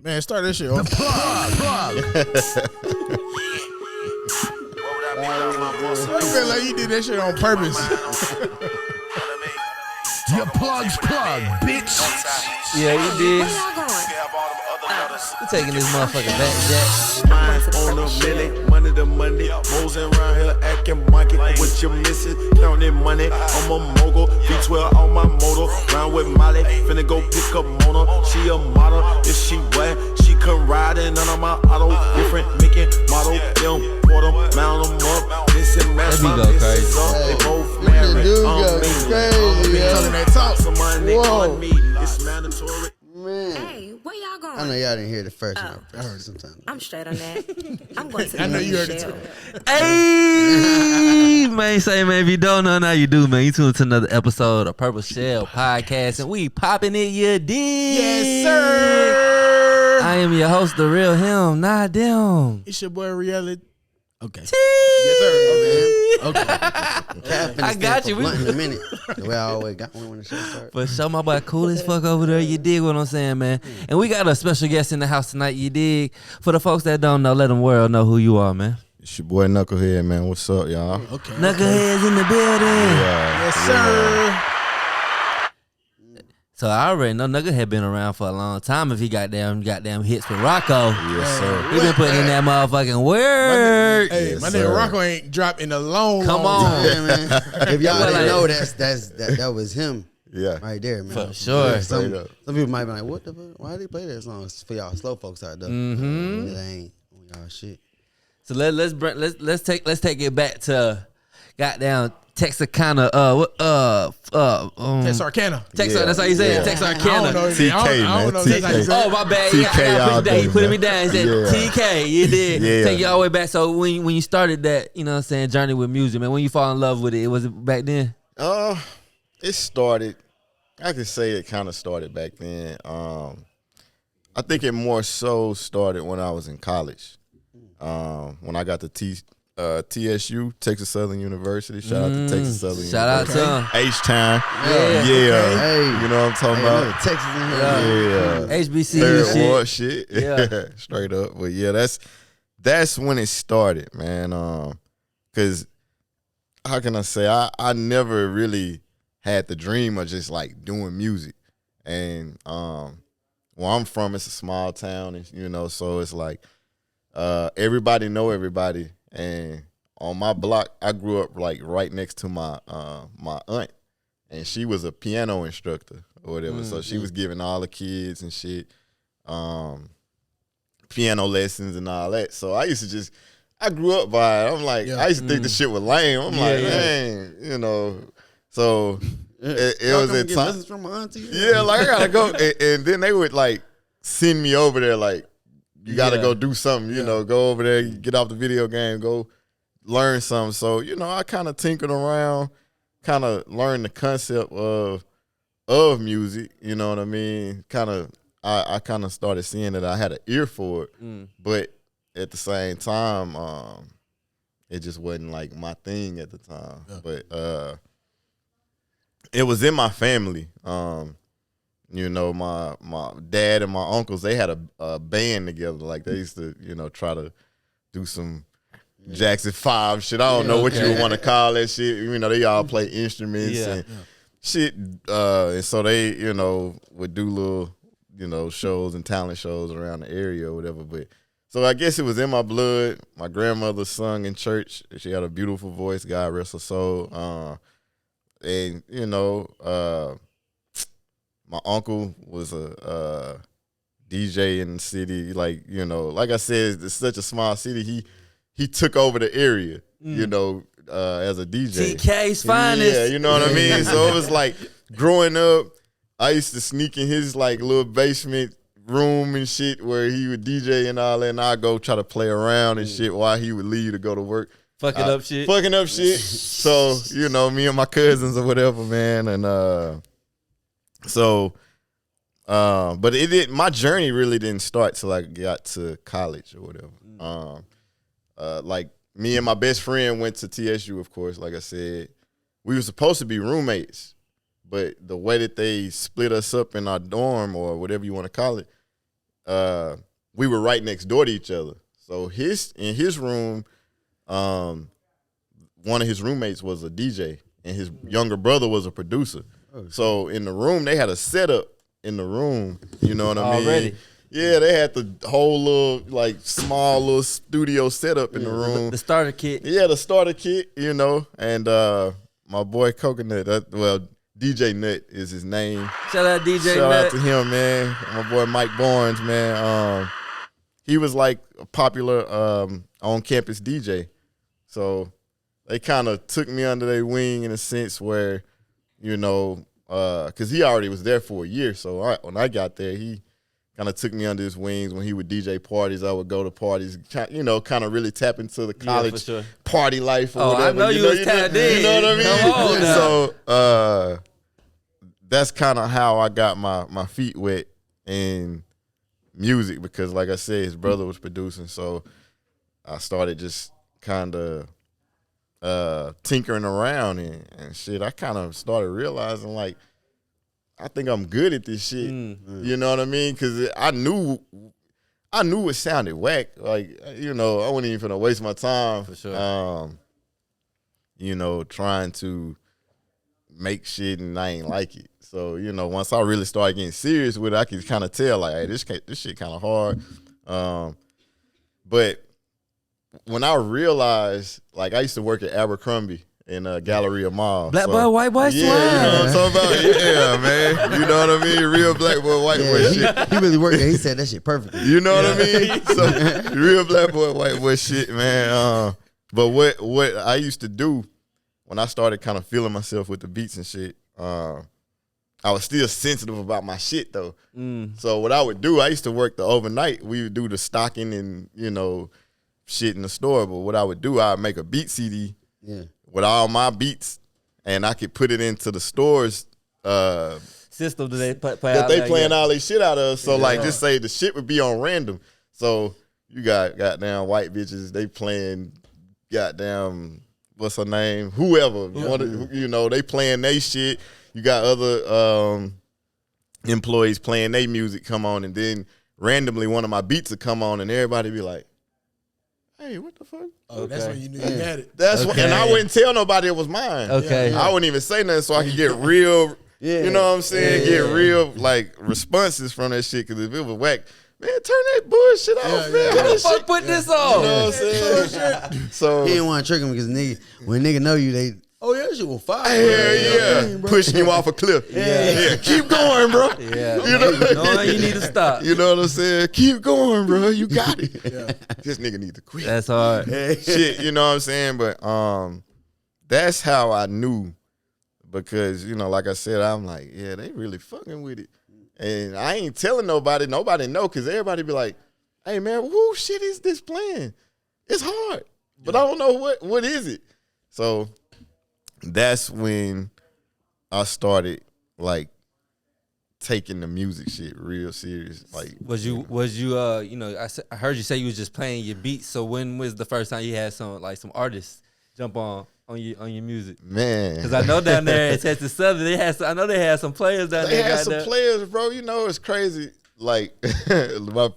Man, start this shit. The plug. I feel like you did that shit on purpose. Your plug's plug, bitch. Yeah, you did. Where y'all going? We taking this motherfucker back, Jack. Mine on a minute, money to money. Mosing around here acting monkey. What you missing? Counting money. I'm a mogul. V12 on my motor. Round with Molly. Finna go pick up Mona. She a model. If she wet, she come riding none of my auto. Different making model. Them port them, mount them up. This and match Let me my go missus crazy. up. They both married. dude go Talking crazy. that talk. Some money Whoa. on me. It's mandatory. Man. Hey, where y'all going? I know y'all didn't hear the first one. I heard it sometime. I'm straight on that. I'm going to the I know you heard it Michelle. too. Hey, man, say, man, if you don't know, now you do, man. You tuned to another episode of Purple Shell Podcast, and we popping it, you dig? Yes, sir. I am your host, the real him, not them. It's your boy Reality. Okay. Yes, sir. Okay. I got you. Blunt in a minute. The way I always got one when the show started. For sure, my boy cool as fuck over there. You dig what I'm saying, man? And we got a special guest in the house tonight. You dig? For the folks that don't know, let them world know who you are, man. It's your boy Knuckle Head, man. What's up, y'all? Okay. Knuckleheads in the building. Yes, sir. So I already know Knucklehead been around for a long time. If he goddamn hits with Rocco, Yes, sir. he been putting in that motherfucking work. Hey, Yes, my sir. nigga Rocco ain't dropped in a long Come long on. time. Yeah, man. If y'all Well, didn't like- know, that was him Yeah. right there, man. For sure. Some Straight up. people might be like, "What the fuck? Why did he play that song?" It's for y'all slow folks out there. Mhm. It ain't on y'all shit. So let's take it back to goddamn Texarkana. Texarkana. Texas. Yeah. That's how you say Yeah. it. I don't know. Texarkana. his name. I don't TK, know man. that's how you say Oh it. my bad. TK I gotta all put you down. day, You put me man. down. He said Yeah. TK. You did. Yeah. Take you all the way back. So when you started that, you know what I'm saying, journey with music, man, when you fall in love with it, was it back then? It started. I could say it kind of started back then. I think it more so started when I was in college. When I got to TSU, Texas Southern University. Shout out to Texas Southern Shout out University. to him. H-Town. Yeah. Yeah. Hey. You know what I'm talking Hey, about? look, Texas in here. Yeah. HBC and Third shit. ward shit. Yeah. Straight up. But yeah, that's when it started, man. Cause how can I say I never really had the dream of just like doing music. And where I'm from, it's a small town, and you know, so it's like everybody know everybody. And on my block, I grew up like right next to my my aunt, and she was a piano instructor or whatever. So she was giving all the kids and shit piano lessons and all that. So I grew up by it. I'm like, Yeah. I used to think the shit was lame. I'm like, man, you know. So it was a Get time. lessons from my auntie. Yeah, like I gotta go, and then they would like send me over there, like you gotta Yeah. go do something, you know, go over there, get off the video game, go learn something. So you know, I kind of tinkered around, kind of learned the concept of music. You know what I mean? I kind of started seeing that I had an ear for it, but at the same time, it just wasn't like my thing at the time. Yeah. But it was in my family. You know, my dad and my uncles, they had a band together. Like they used to, you know, try to do some Jackson 5 shit. I don't know what you would want to call that shit. You know, they all play instruments and shit. And so they, you know, would do little, you know, shows and talent shows around the area or whatever. But so I guess it was in my blood. My grandmother sung in church. She had a beautiful voice, God rest her soul. And, you know, my uncle was a DJ in the city. Like, you know, like I said, it's such a small city. He took over the area, you know, as a DJ. TK's finest. Yeah, you know what I mean? So it was like growing up, I used to sneak in his like little basement room and shit where he would DJ and all that, and I'd go try to play around and shit while he would leave to go to work. Fucking up shit. Fucking up shit. So, you know, me and my cousins or whatever, man. And but it did, my journey really didn't start till I got to college or whatever. Like me and my best friend went to TSU, of course, like I said. We were supposed to be roommates, but the way that they split us up in our dorm or whatever you want to call it, we were right next door to each other. So in his room, one of his roommates was a DJ, and his younger brother was a producer. So in the room, they had a setup in the room. You know what I mean? Already. Yeah, they had the whole little, like, small little studio setup in the room. The starter kit. Yeah, the starter kit, you know. And my boy Coconut, DJ Nut is his name. Shout out DJ Shout Nut. out to him, man. My boy Mike Barnes, man. He was like a popular on-campus DJ. So they kind of took me under their wing in a sense where, you know, because he already was there for a year. So when I got there, he kind of took me under his wings. When he would DJ parties, I would go to parties, you know, kind of really tap into the college sure. party life or Oh, whatever. I know you was tapped in. You know what I mean? Come on now. So that's kind of how I got my feet wet in music because, like I said, his brother was producing. So I started just kind of tinkering around and shit. I kind of started realizing, like, I think I'm good at this shit. You know what I mean? Because I knew it sounded whack. Like, you know, I wasn't even finna waste my time. For sure. You know, trying to make shit and I ain't like it. So, you know, once I really started getting serious with it, I could kind of tell, like, hey, this shit kind of hard. But when I realized, like, I used to work at Abercrombie in Galleria Mall. Black boy, white boy, Yeah, you know what I'm talking about? Yeah, man. You know what I mean? Real black boy, white boy shit. He really worked there. He said that shit perfectly. You know what I mean? So real black boy, white boy shit, man. But what I used to do when I started kind of feeling myself with the beats and shit, I was still sensitive about my shit though. So what I would do, I used to work the overnight. We would do the stocking and, you know, shit in the store. But what I would do, I'd make a beat CD with all my beats, and I could put it into the stores system that they play that out they there, playing yeah. all their shit out of. So like, just say the shit would be on random. So you got goddamn white bitches, they playing goddamn what's her name, whoever, you know, they playing they shit. You got other employees playing their music come on, and then randomly one of my beats would come on, and everybody be like, "Hey, what the fuck?" Oh, that's when you knew you had it. That's what, and I wouldn't tell nobody it was mine. Okay. I wouldn't even say nothing so I could get real, you know what I'm saying? Get real like responses from that shit. Because if it was whack, man, turn that bullshit off, man. Who the fuck put this on? You know what I'm saying? So He didn't want to trick him because when nigga know you, they that shit will fire. hell yeah, pushing you off a cliff. Yeah, keep going, bro. Yeah. You know, You need to stop. You know what I'm saying? Keep going, bro. You got it. This nigga need to quit. That's hard. Shit, you know what I'm saying? But that's how I knew, because, you know, like I said, I'm like, yeah, they really fucking with it. And I ain't telling nobody know, because everybody be like, hey, man, who shit is this playing? It's hard, but I don't know what is it. So that's when I started, like, taking the music shit real serious. Like, Was you you know, I heard you say you was just playing your beats. So when was the first time you had some artists jump on your music? man, Because I know down there at Texas Southern they had some players down they there. had some goddamn. players, bro. You know, it's crazy. Like, the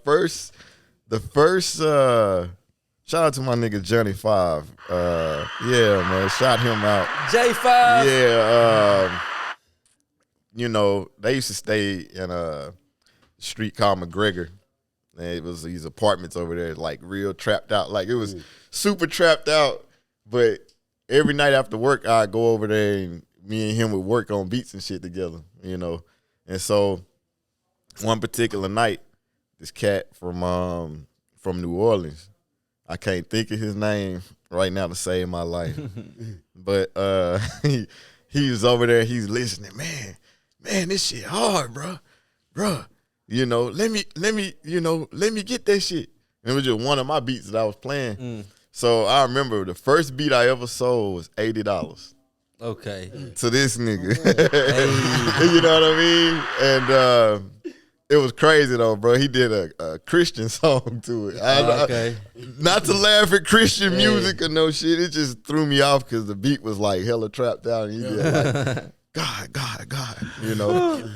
first shout out to my nigga Johnny 5. Yeah, man, shout him out. J5. Yeah, you know, they used to stay in a street called McGregor. And it was these apartments over there, like real trapped out. Like, it was super trapped out. But every night after work, I'd go over there and me and him would work on beats and shit together, you know. And so one particular night, this cat from New Orleans, I can't think of his name right now to save my life. But he was over there, he's listening, man, this shit hard, bro. You know, let me get that shit. It was just one of my beats that I was playing. So I remember the first beat I ever sold was $80 Okay. to this nigga. You know what I mean? And it was crazy though, bro. He did a Christian song to it. Okay. Not to laugh at Christian music or no shit. It just threw me off because the beat was like hella trapped out, and he did like God, you know.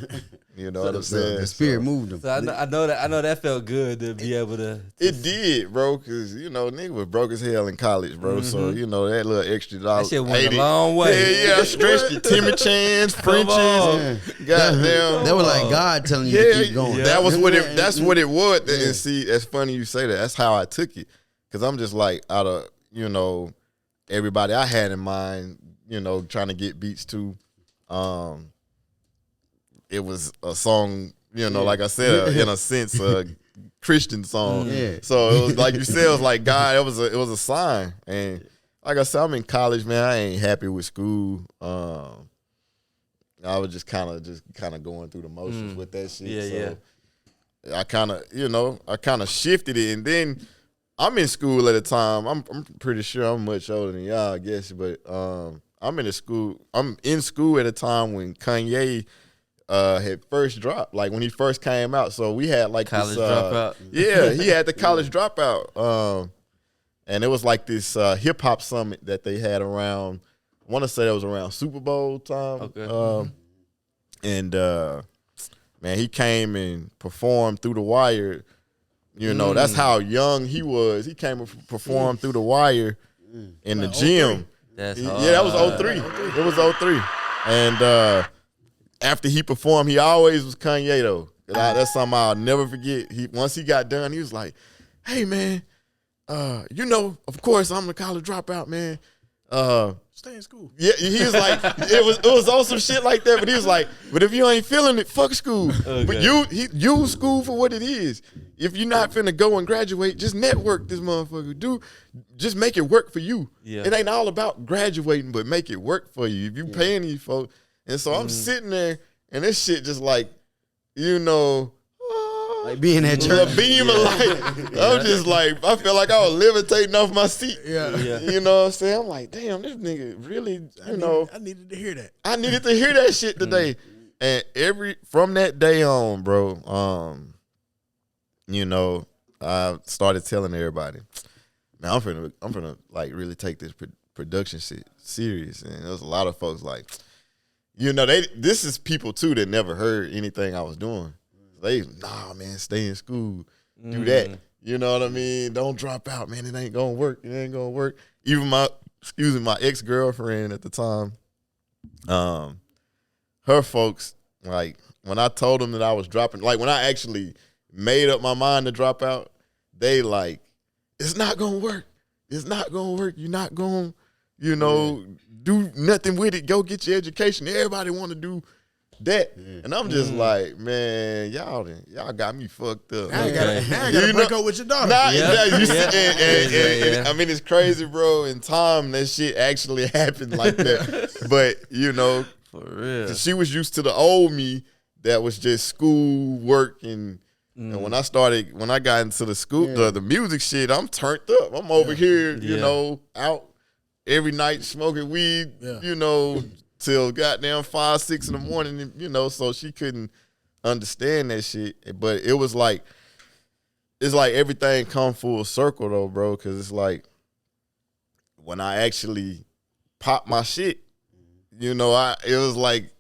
You know what I'm saying? The spirit moved him. So I know that felt good to be able to. It did, bro, because, you know, nigga was broke as hell in college, bro. So, you know, that little extra dollar. That shit went a long way. Yeah, I stretched your Timmy Chans, Frenchies. Goddamn. That was like God telling you to keep going. That was that's what it was. And see, it's funny you say that. That's how I took it. Because I'm just like, out of, you know, everybody I had in mind, you know, trying to get beats to, it was a song, you know, like I said, in a sense, a Christian song. Yeah. So it was like you said, it was like God. It was a sign. And like I said, I'm in college, man. I ain't happy with school. I was just kind of going through the motions with that shit. I kind of shifted it, and then I'm in school at the time. I'm pretty sure I'm much older than y'all, I guess, but I'm in school at a time when Kanye had first dropped, like when he first came out. So we had like College this, Dropout. Yeah, he had the College Dropout. And it was like this hip hop summit that they had around, I want to say it was around Super Bowl time. Okay. And man, he came and performed through the wire. You know, that's how young he was. He came and performed through the wire in the gym. That's Yeah, that was 03. It was 03. And after he performed, he always was Kanye, though. That's something I'll never forget. Once he got done, he was like, hey, man, you know, of course, I'm the college dropout, man. Stay in school. Yeah, he was like, it was on some shit like that, but he was like, but if you ain't feeling it, fuck school. Okay. But use school for what it is. If you're not finna go and graduate, just network this motherfucker. Just make it work for you. Yeah. It ain't all about graduating, but make it work for you. If you paying these folks. And so I'm sitting there, and this shit just like, you know, Like being at a church. beam of light. I'm just like, I felt like I was levitating off my seat. Yeah. You know what I'm saying? I'm like, damn, this nigga really, I needed to hear that. I needed to hear that shit today. And from that day on, bro, you know, I started telling everybody, man, I'm finna like really take this production shit serious. And there was a lot of folks like, you know, this is people too that never heard anything I was doing. Nah, man, stay in school, do that. You know what I mean? Don't drop out, man. It ain't gonna work. It ain't gonna work. Even my ex-girlfriend at the time, her folks, like, when I told them that I was dropping, like when I actually made up my mind to drop out, they like, it's not gonna work. It's not gonna work. You're not gonna, you know, do nothing with it. Go get your education. Everybody want to do that. And I'm just like, man, y'all got me fucked up. Now I gotta break up with your daughter. I mean, it's crazy, bro. In time, that shit actually happened like that. But, you know, For real. she was used to the old me that was just school, work, and when I got into the school, the music shit, I'm turned up. I'm over here, you know, out every night smoking weed, you know, till goddamn 5, 6 in the morning, you know, so she couldn't understand that shit. But it was like, it's like everything come full circle though, bro, because it's like when I actually popped my shit, you know, it was like,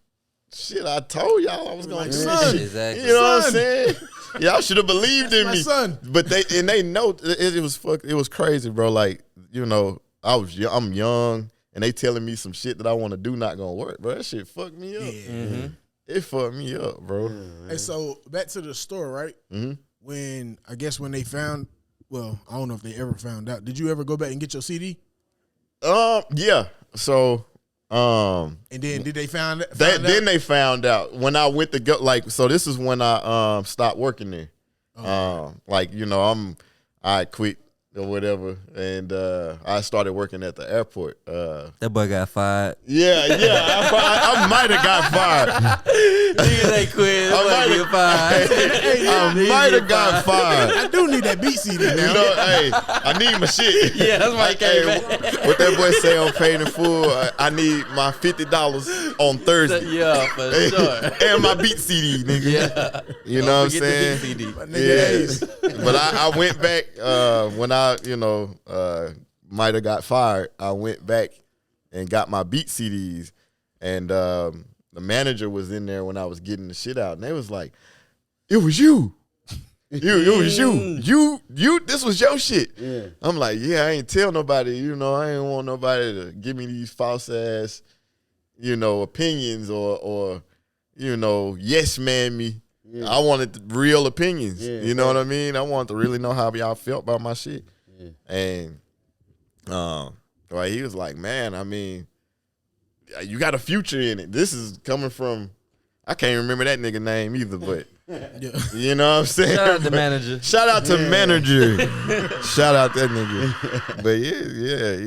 shit, I told y'all I was going to do this shit. Exactly. You know what I'm saying? Y'all should have believed in me. Son. But they know it was crazy, bro. Like, you know, I'm young. And they telling me some shit that I want to do not gonna work, bro. That shit fucked me up. Yeah. It fucked me up, bro. Hey, so back to the store, right? When they found, well, I don't know if they ever found out. Did you ever go back and get your CD? Yeah. So, and then did they find out? Then they found out when I went to go. Like, so this is when I stopped working there. Like, you know, I quit or whatever, and I started working at the airport. That boy got fired. Yeah, I might have got fired. Niggas ain't quit. I might have got fired. I do need that beat CD now. You know, hey, I need my shit. Yeah, that's why he came back. What that boy say on Paid in Full, I need my $50 on Thursday. Yeah, for sure. And my beat CD, nigga. Yeah. You know what I'm Forget the saying? beat CD. Yeah. But I went back when I, you know, might have got fired. I went back and got my beat CDs. And the manager was in there when I was getting the shit out, and they was like, "It was you." It was you. This was your shit. Yeah. I'm like, yeah, I ain't tell nobody. I ain't want nobody to give me these false ass, opinions or yes man me. Yeah. I wanted the real opinions. Yeah, you know what I mean? I wanted to really know how y'all felt about my shit. Yeah. And like he was like, man, I mean, you got a future in it. This is coming from, I can't remember that nigga name either, but. You know what I'm saying? Shout out to manager. Shout out to manager. Shout out that nigga. But yeah,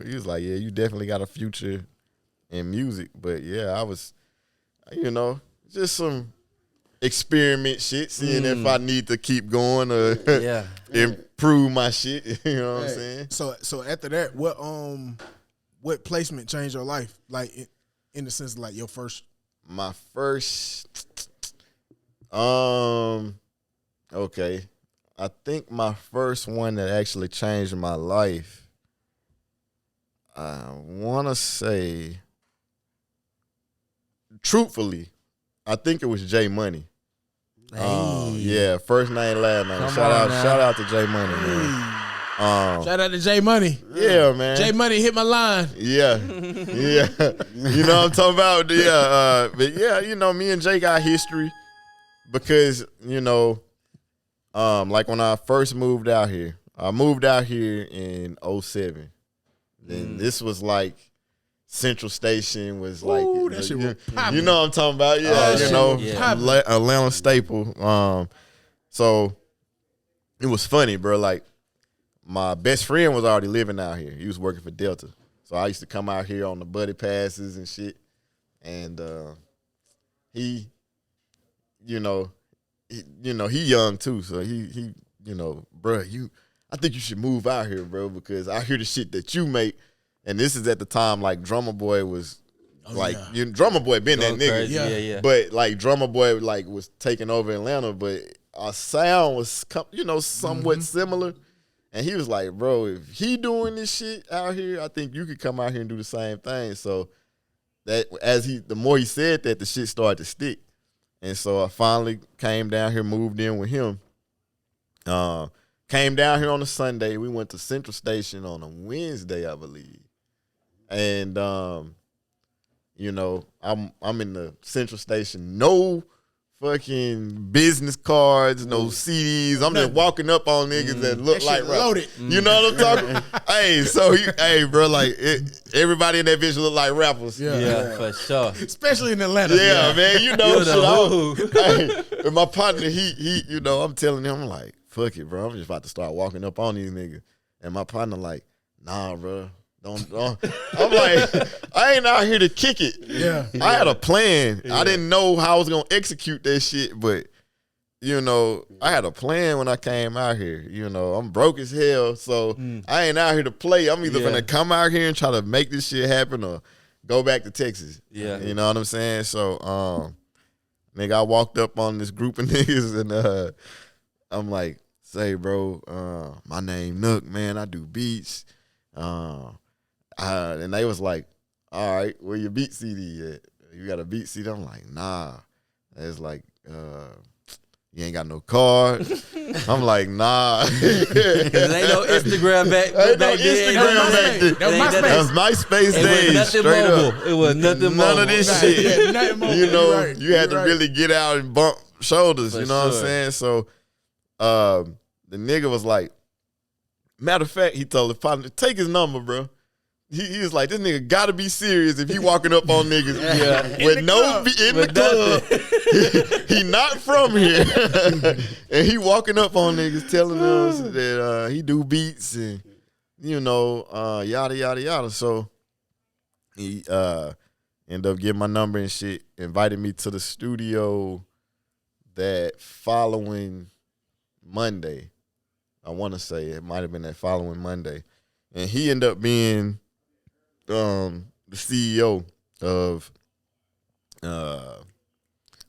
he was like, yeah, you definitely got a future in music. But yeah, I was, just some experiment shit, seeing if I need to keep going or improve my shit. You know what I'm saying? So after that, what placement changed your life? Like in the sense of like your first. My first. Okay. I think my first one that actually changed my life, I want to say, truthfully, I think it was J Money. Hey. Yeah, first name, last name. Shout out to J Money, man. Shout out to J Money. Yeah, man. J Money hit my line. Yeah. Yeah. You know what I'm talking about? Yeah. But yeah, me and Jay got history. Because, like when I first moved out here, I moved out here in 2007. Then this was like Central Station was like, that shit was popping. you know what I'm talking about? Yeah, Atlanta staple. So it was funny, bro. Like my best friend was already living out here. He was working for Delta. So I used to come out here on the buddy passes and shit. And he young too, so he bro, I think you should move out here, bro, because I hear the shit that you make, and this is at the time like Drummer Boy was Drummer Boy been that nigga, yeah. But like Drummer Boy like was taking over Atlanta, but our sound was somewhat similar, and he was like, bro, if he doing this shit out here, I think you could come out here and do the same thing. So that the more he said that, the shit started to stick. And so I finally came down here, moved in with him. Came down here on a Sunday. We went to Central Station on a Wednesday, I believe. And I'm in the Central Station. No fucking business cards, no CDs. I'm just walking up on niggas that look like rappers. Loaded. You know what I'm talking? Hey, bro, like everybody in that bitch look like rappers. Yeah, for sure. Especially in Atlanta. Yeah, man, Who? and my partner, he, I'm telling him, I'm like, fuck it, bro. I'm just about to start walking up on these niggas. And my partner like, nah, bro. Don't. I'm like, I ain't out here to kick it. Yeah. I had a plan. Yeah. I didn't know how I was gonna execute that shit, but I had a plan when I came out here. I'm broke as hell, so I ain't out here to play. I'm either gonna come out here and try to make this shit happen or go back to Texas. Yeah. You know what I'm saying? So, nigga, I walked up on this group of niggas and I'm like, say, bro, my name Nook, man. I do beats. And they was like, all right, where your beat CD at? You got a beat CD? I'm like, nah. It's like, you ain't got no card. I'm like, nah. Cause there ain't no Instagram back then. That was MySpace days. Straight up. It was nothing None of this shit. Nothing mobile. You had to really get out and bump shoulders. For you know what I'm saying? So the nigga was like, matter of fact, he told his partner, take his number, bro. He was like, this nigga gotta be serious if he walking up on niggas with no in the club. He not from here. And he walking up on niggas telling us that he do beats and yada yada yada. So he ended up getting my number and shit, invited me to the studio that following Monday. I wanna say it might have been that following Monday. And he ended up being the CEO of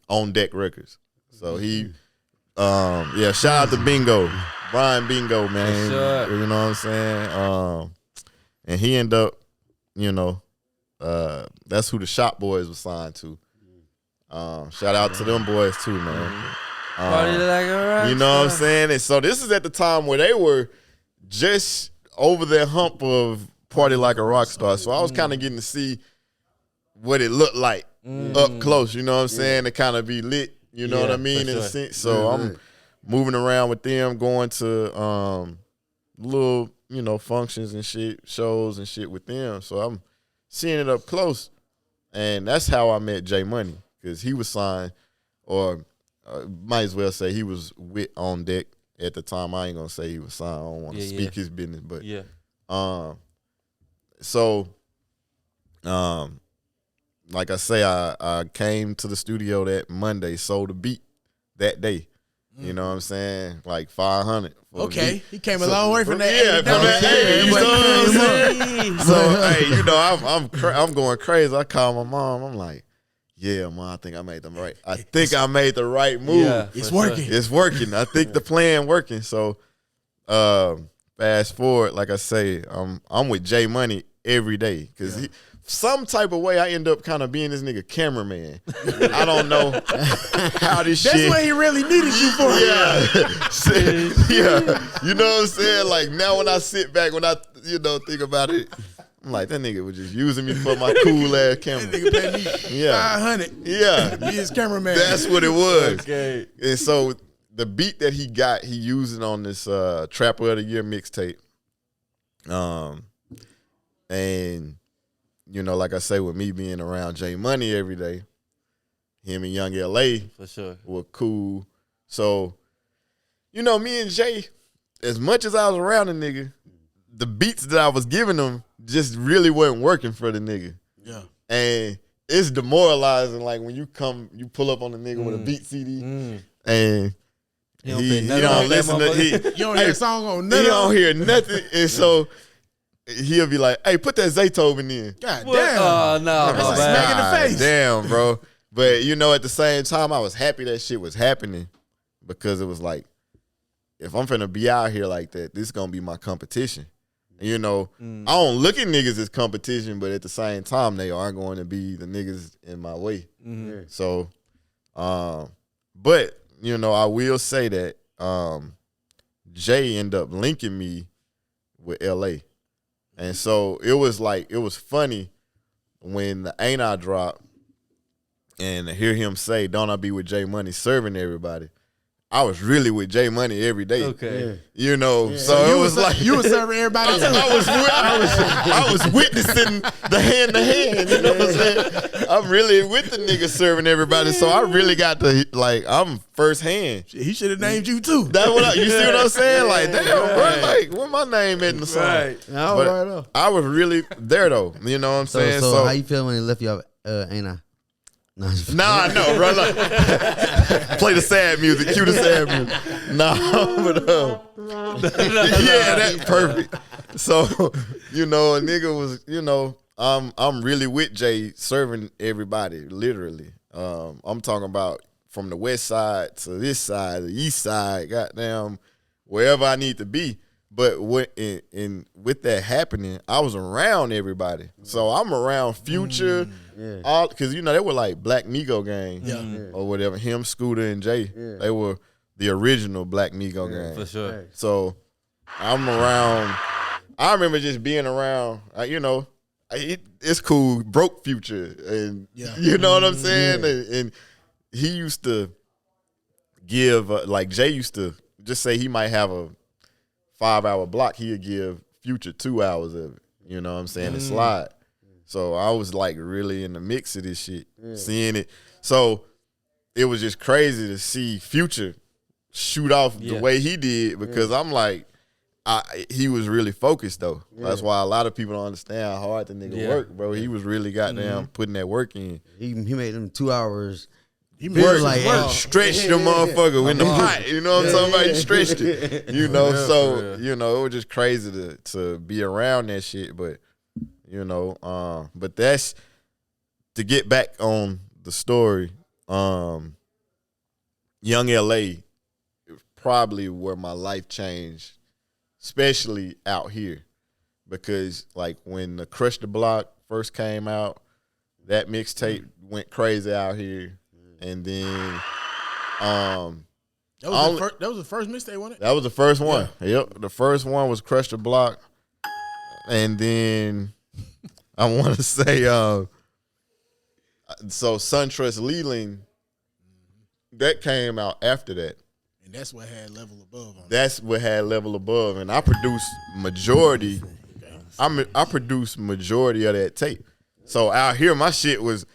On Deck Records. So he shout out to Bingo. Brian Bingo, man. Sure. You know what I'm saying? And he ended up, that's who the Shop Boys was signed to. Shout out to them boys too, man. Party like a rock You know what I'm star. saying? And so this is at the time where they were just over their hump of Party Like a Rock Star. So I was kind of getting to see what it looked like up close, you know what I'm saying? To kind of be lit, you know what I mean? In a sense. So I'm moving around with them, going to little, you know, functions and shit, shows and shit with them. So I'm seeing it up close. And that's how I met J Money, because he was signed, or might as well say he was with On Deck at the time. I ain't gonna say he was signed. I don't want to speak his business, but like I say, I came to the studio that Monday, sold a beat that day. You know what I'm saying? Like 500. Okay, he came a long way from that. Yeah, from that 80, you know what I'm saying? So hey, you know, I'm going crazy. I call my mom. I'm like, yeah, Mom, I think I made the right move. Yeah, It's working. It's working. I think the plan working. So fast forward, like I say, I'm with J Money every day, because some type of way I end up kind of being this nigga cameraman. I don't know how this shit. That's what he really needed you for. Yeah. You know what I'm saying? Like now when I sit back, when I think about it, I'm like, that nigga was just using me for my cool ass camera. That nigga paid me 500. Yeah. Be his cameraman. That's what it was. Okay. And so the beat that he got, he used it on this Trapper of the Year mixtape. And you know, like I say, with me being around J Money every day, him and Young LA For sure. were cool. So, you know, me and Jay, as much as I was around the nigga, the beats that I was giving him just really wasn't working for the nigga. Yeah. And it's demoralizing, like when you pull up on the nigga with a beat CD and he don't listen to You don't hear a song on none he of don't them? hear nothing. And so he'll be like, hey, put that Zaytoven in. God What? damn. Oh, no, That's my a bad. smack in the face. Damn, bro. But, you know, at the same time, I was happy that shit was happening, because it was like, if I'm finna be out here like that, this is going to be my competition. You know, I don't look at niggas as competition, but at the same time, they are going to be the niggas in my way. So, but, you know, I will say that Jay ended up linking me with LA. And so it was funny when the Ain't I dropped and to hear him say, don't I be with J Money serving everybody. I was really with J Money every day. Okay. You know, so it was like You were serving everybody too. I was witnessing the hand to hand. You know what I'm saying? I'm really with the nigga serving everybody, so I really got to I'm firsthand. He should have named you too. That's what you see what I'm saying? Like, damn, bro, like where my name at in the song? Right. But I was really there though. You know what I'm saying? So how you feel when they left you off? Ain't I? No, Nah, no, bro. Like, play the sad music. Cue the sad music. Nah, but yeah, that's perfect. So, you know, a nigga was, you know, I'm really with Jay serving everybody, literally. I'm talking about from the west side to this side, the east side, goddamn, wherever I need to be. But with that happening, I was around everybody. So I'm around Future, all because you know they were like Black Migo gang, or whatever. Him, Scooter, and Jay, they were the original Black Migo gang. For sure. So I'm around. I remember just being around. You know, it's cool. Broke Future, and you know what I'm saying. And he used to give like Jay used to just say he might have a 5-hour block, he'd give Future 2 hours of it. You know what I'm saying? And slide. So I was like really in the mix of this shit, seeing it. So it was just crazy to see Future shoot off the way he did, because I'm like, he was really focused though. That's why a lot of people don't understand how hard the nigga worked, bro. He was really goddamn putting that work in. He made them 2 hours. He Work, like, stretched the motherfucker in the pot. You know what I'm talking about? He stretched it. You know, so you know, it was just crazy to be around that shit. But you know, but that's to get back on the story. Young LA is probably where my life changed, especially out here, because like when the Crush the Block, first came out. That mixtape went crazy out here. And then That was the first mixtape, wasn't it? that was the first one. Yep. The first one was Crush the Block. And then I want to say so SunTrust Leland, that came out after that. And that's what had Level Above on it. That's what had Level Above, and I produced majority. I produced majority of that tape. So out here, my shit was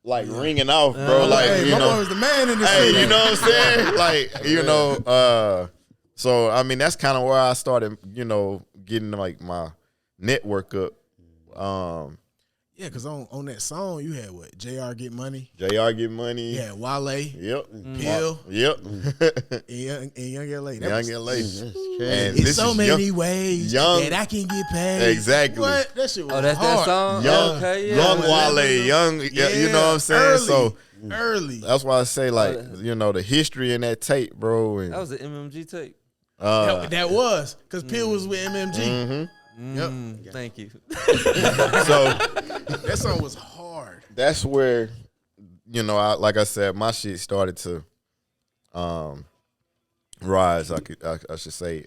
like ringing off, bro. Like Hey, you my boy know, was the man in the hey, city. you know what I'm saying? Like you know, so I mean that's kind of where I started, you know, getting like my network up. Yeah, because on that song, you had what? JR Get Money. JR Get Money. You had Wale. Yep. Pill. Yep. And Young LA. Young LA. That's crazy. And It's this so is many young, ways young- that I can get paid. Exactly. What? That shit was Oh, that's hard. that song? young, Okay, yeah. young Yeah. Wale, young. You know what I'm saying? Early, So early. that's why I say like you know the history in that tape, bro. And That was an MMG tape. That was because Pill was with MMG. mhm. Thank you. So That song was hard. that's where, you know, like I said, my shit started to rise. I should say,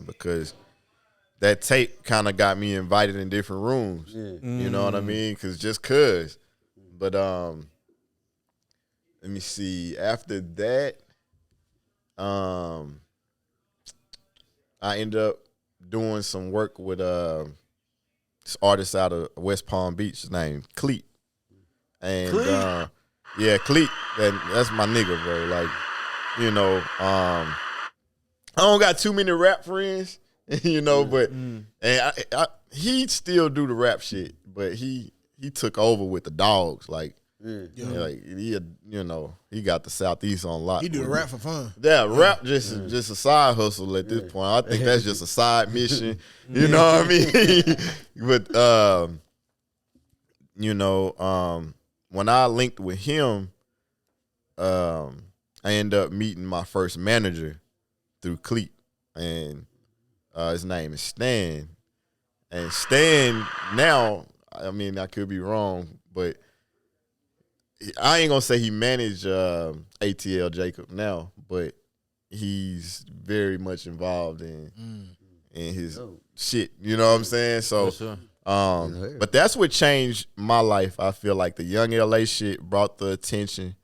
because that tape kind of got me invited in different rooms. You know what I mean? Cause. But let me see. After that, I ended up doing some work with this artist out of West Palm Beach named Cleet. And yeah, Cleet, that's my nigga, bro. Like, you know, I don't got too many rap friends, you know, but and he still do the rap shit, but he took over with the dogs, like. Like he, you know, he got the Southeast on lock. He do the rap for fun. Yeah, rap just a side hustle at this point. I think that's just a side mission. You know what I mean? But you know, when I linked with him, I ended up meeting my first manager through Cleet, and his name is Stan. And Stan now, I mean, I could be wrong, but I ain't gonna say he managed ATL Jacob now, but he's very much involved in his shit. You know what I'm saying? So, For sure. but that's what changed my life. I feel like the Young LA shit brought the attention.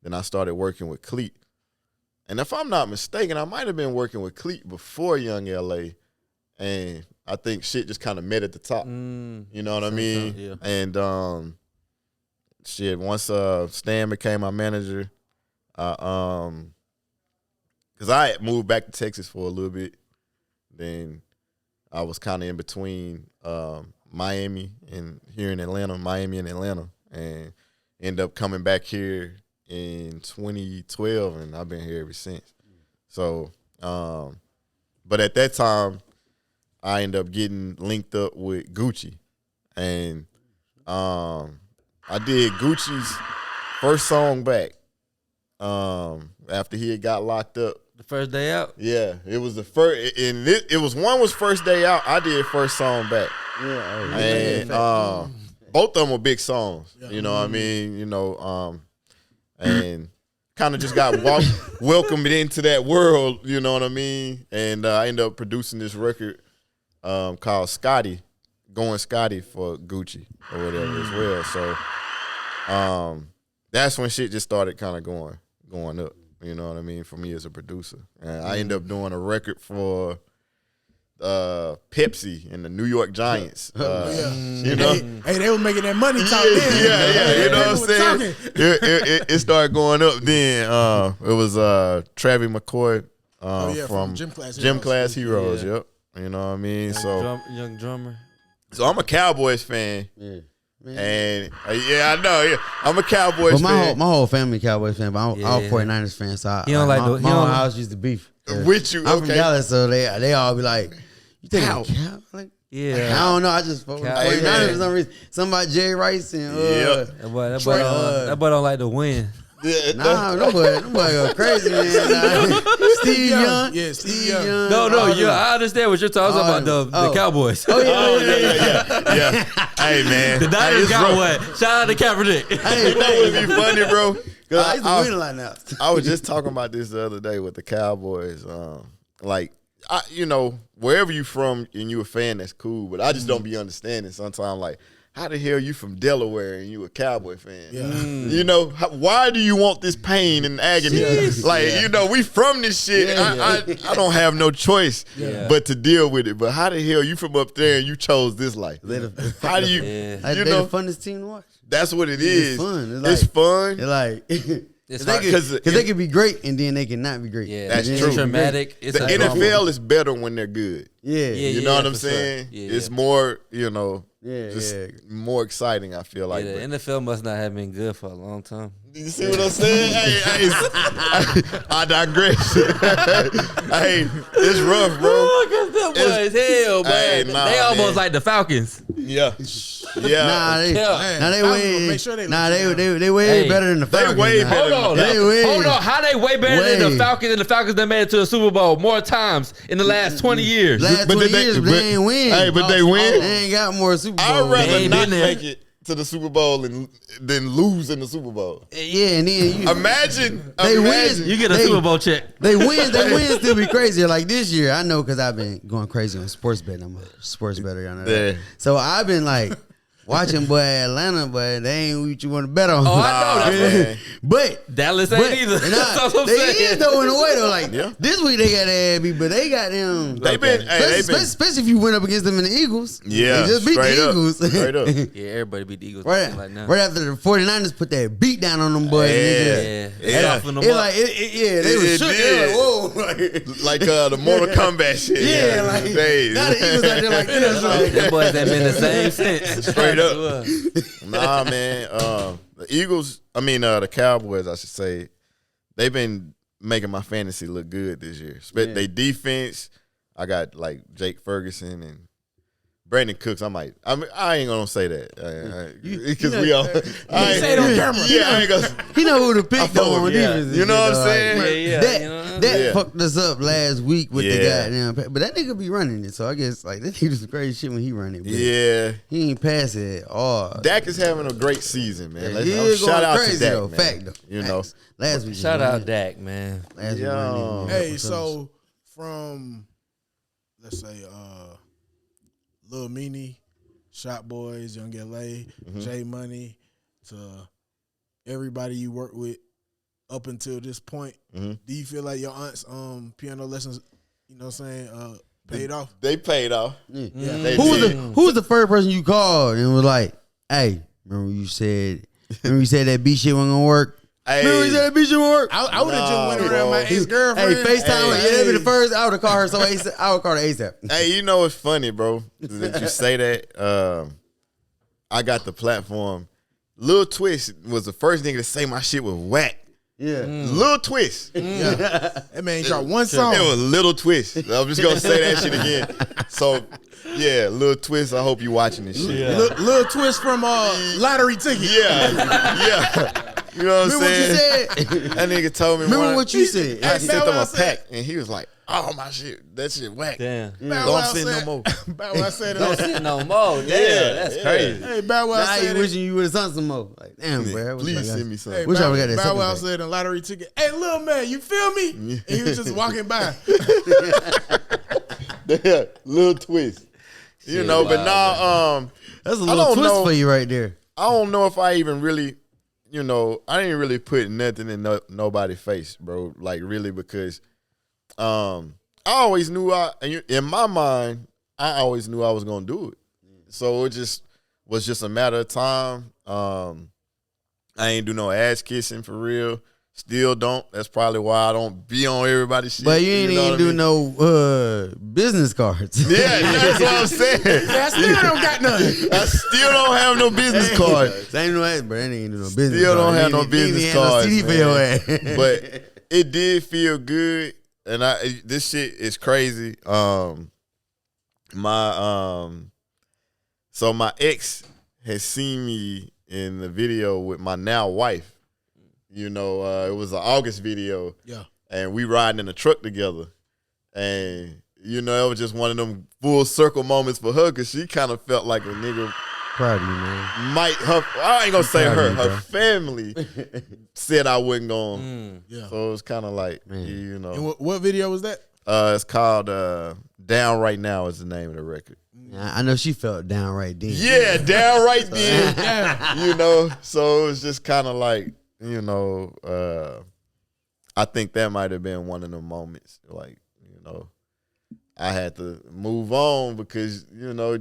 Then I started working with Cleet, and if I'm not mistaken, I might have been working with Cleet before Young LA, and I think shit just kind of met at the top. You know what I mean? Yeah. And shit, once Stan became my manager, because I had moved back to Texas for a little bit, then I was kind of in between Miami and here in Atlanta, Miami and Atlanta, and ended up coming back here in 2012, and I've been here ever since. So, but at that time, I ended up getting linked up with Gucci, and I did Gucci's first song back after he had got locked up. The first day out. Yeah, it was the first, and it was one was first day out. I did first song back, and both of them were big songs. You know what I mean? You know, and kind of just got welcomed into that world. You know what I mean? And I ended up producing this record called Scotty, Going Scotty for Gucci or whatever as well. So that's when shit just started kind of going up. You know what I mean? For me as a producer. And I ended up doing a record for Pepsi and the New York Giants. You know? Hey, they was making that money talk Yeah, then. you know what I'm saying? It started going up then. It was Travis McCoy from Gym Class Heroes. Yeah. Yep. You know what I mean? So Young drummer. I'm a Cowboys fan. Yeah. And I know. Yeah, I'm a Cowboys But fan. my whole family Cowboys fan, but I'm Yeah. 49ers fan. So He don't like the- he my don't- whole house used to beef. With you, I'm from okay. Dallas, so they all be like, "You think Cow. like?" Yeah. I don't know. I just fuck with Cow. 49ers Hey, for some reason. Somebody Jerry Rice and Yep. That boy Trey, don't like to win. Nah, no boy go crazy, man. Nah. Steve Young. Yeah, Steve Young. No, I understand what you're talking about. The Cowboys. Oh yeah. Yeah. Hey, man. The Niners got bro. one. Shout out to Kaepernick. Hey, You know what would be funny, bro? I used to win a lot now. I was just talking about this the other day with the Cowboys. Wherever you from and you a fan, that's cool. But I just don't be understanding sometimes, like, how the hell you from Delaware and you a Cowboy fan? Yeah. Why do you want this pain and agony? We from this shit. I don't have no choice but to deal with it. But how the hell you from up there and you chose this life? How do you? They the funnest team to watch. That's what it is. It's fun. It's fun. It's like It's because they can be great and then they cannot be great. Yeah, That's it's true. traumatic. The NFL is better when they're good. Yeah. You know what I'm for sure. saying? Yeah, It's more, more exciting, I feel like. the But NFL must not have been good for a long time. you see what I'm saying? I digress. Hey, it's rough, bro. Them boys, hell, man. Hey, nah, they almost man. like the Falcons. Yeah. Nah, they I was way gonna make sure they way Hey, better than the Falcons. way now. better. Hold on. How they way better than the Falcons, and the Falcons that made it to the Super Bowl more times in the last 20 years? Last But 20 did they- years, but but- they ain't win. Hey, but they win? They ain't got more Super Bowls. I'd rather ain't not been there. make it to the Super Bowl than lose in the Super Bowl. Yeah, and then you, Imagine. They imagine. win. You get a They- Super Bowl check. they win still be crazier. Like this year, I know because I've been going crazy on sports betting. I'm a sports bettor, y'all know that. Yeah. So I've been like watching Atlanta, but they ain't what you want to bet on. Oh, I know that. Man. But Dallas ain't either. That's what I'm they saying. is though in a way though. Like Yeah. this week they got their ass beat, but they got them. They've been. Especially if you went up against them in the Eagles. Yeah, They just beat straight the up. Eagles. Straight up. Yeah, everybody beat the Eagles Right, like now. right after the 49ers put that beat down on them boys. Yeah. niggas. Yeah, Yeah. soften them It up. like they was It shook. did. It was like, whoa. Like the Mortal Kombat shit. Yeah, like Days. now the Eagles out there like this. Like, Them boys ain't been the same since. Straight up. Nah, man. The Eagles, the Cowboys, I should say, they've been making my fantasy look good this year. They defense, I got like Jake Ferguson and Brandon Cooks. I ain't gonna say that because we all. I say it on camera. Yeah, I ain't gonna. he know who to pick though on yeah. defense. and You know shit, what I'm though, saying? like, Yeah, that you know? that Yeah. fucked us up last week with the Yeah. goddamn. But that nigga be running it, so I guess like that nigga do some crazy shit when he run it. But Yeah. he ain't pass it at all. Dak is having a great season, man. He is Shout going out crazy to Dak, though. man. Fact though. You know, Facts. Last week. Shout out Dak, man. Last week. Yo. Hey, so from let's say Lil Meanie, Shot Boys, Young LA, J Money, to everybody you work with up until this point, do you feel like your aunt's piano lessons, you know what I'm saying, paid off? They paid off. Yeah. They Who did. was the first person you called and was like, "Hey, remember you said that beat shit wasn't gonna work? Remember you said that beat shit won't work?" I would have just went bro. around my ex-girlfriend. Hey, FaceTime. Hey. Yeah, that'd be the first. I would have called her. So ASAP, I would call her ASAP. Hey, you know what's funny, bro? That you say that. I got the platform. Lil Twist was the first nigga to say my shit was whack. Yeah. Lil Twist. That man dropped one song. It was Little Twist. I'm just gonna say that shit again. So, yeah, Lil Twist. I hope you watching this shit. Little twist from lottery ticket. Yeah. You know what I'm Remember what you saying? said? That nigga told me. Remember one- what you said? I Hey, sent Bow him Wow a said- pack, and he was like, "Oh my shit, that shit whack. Damn. Bow Don't Wow send no said- more." Bow Wow said Don't it. sit no more. Damn, that's yeah. crazy. Hey, Bow Wow Now said you it. wishing you would have sent some more. Like, damn, bro. Please send me Hey, something. Wish I Bow, would've got that Bow second Wow back. said in lottery ticket, "Hey, little man, you feel me?" And he was just walking by. Yeah, Lil Twist. You Shit, know, but wild, now, That's a I little don't twist know. for you right there. I don't know if I even really, I didn't really put nothing in nobody's face, bro. Like really, because I always knew in my mind, I always knew I was gonna do it. So it just was just a matter of time. I ain't do no ass kissing for real. Still don't. That's probably why I don't be on everybody's shit. But you ain't know even what I do mean? no business cards. Yeah, that's what I'm saying. I still don't got none. I still don't have no business card. Same no ass, but that ain't do no business. Still card. don't have He no ain't- he ain't business had no cards, CD for man. your ass. But it did feel good, and this shit is crazy. So my ex has seen me in the video with my now wife. it was an August video. Yeah. And we riding in a truck together. And, it was just one of them full circle moments for her because she kind of felt like a nigga Proud of you, man. I ain't gonna say Proud her. of you, Her bro. family said I wasn't going. Yeah. So it was kind of like, And what video was that? It's called Down Right Now is the name of the record. I know she felt down right then. Yeah, down right then. So it was just kind of like, I think that might have been one of the moments. Like, I had to move on because,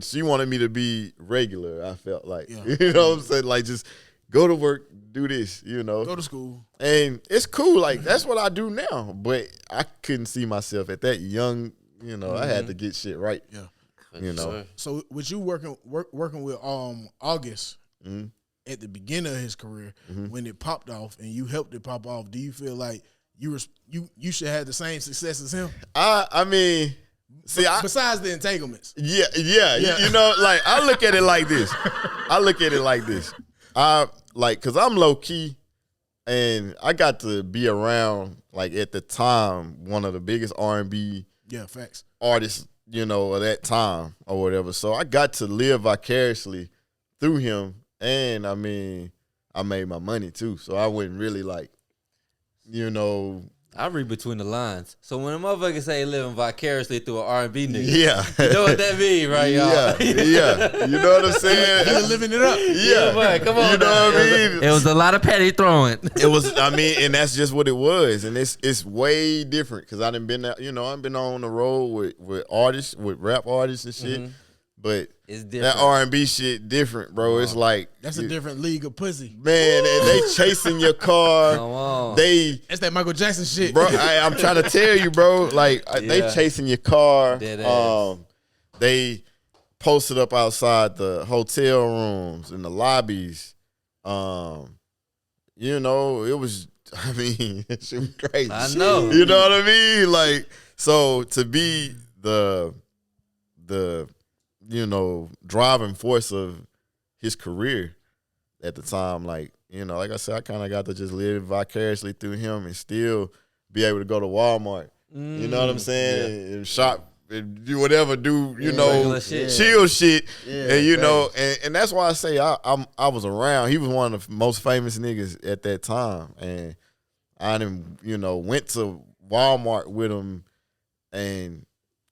she wanted me to be regular, I felt like. Yeah. You know what I'm saying? Like, just go to work, do this, Go to school. And it's cool. Like, that's what I do now. But I couldn't see myself at that young, I had to get shit right. Yeah. So with you working with August at the beginning of his career, when it popped off and you helped it pop off, do you feel like you should have the same success as him? I mean, see, besides the entanglements. Yeah. Like I look at it like this. Cause I'm low key, and I got to be around like at the time one of the biggest R&B Facts. artists, of that time or whatever. So I got to live vicariously through him, and I mean, I made my money too. So I wouldn't really like, I read between the lines. So when a motherfucker say living vicariously through an R&B nigga, yeah, you know what that mean, right, y'all? Yeah. You know what I'm saying? He was living it up. Yeah, man, come on. You know what I mean? It was a lot of petty throwing. It was, and that's just what it was, and it's way different because I done been, I've been on the road with artists, with rap artists and shit, but it's different. that R&B shit different, bro. It's like That's a different league of pussy. man, and they chasing your car. Come on. That's that Michael Jackson shit. Bro, I'm trying to tell you, bro. Like they chasing your car. Dead ass. They posted up outside the hotel rooms and the lobbies. It was. I mean, shit was crazy. I know. You know what I mean? Like, so to be the driving force of his career at the time, like I said, I kind of got to just live vicariously through him and still be able to go to Walmart. You know what I'm saying? And shop and do whatever, regular shit. chill shit. Yeah, and and that's why I say I was around. He was one of the most famous niggas at that time. And I done, went to Walmart with him, and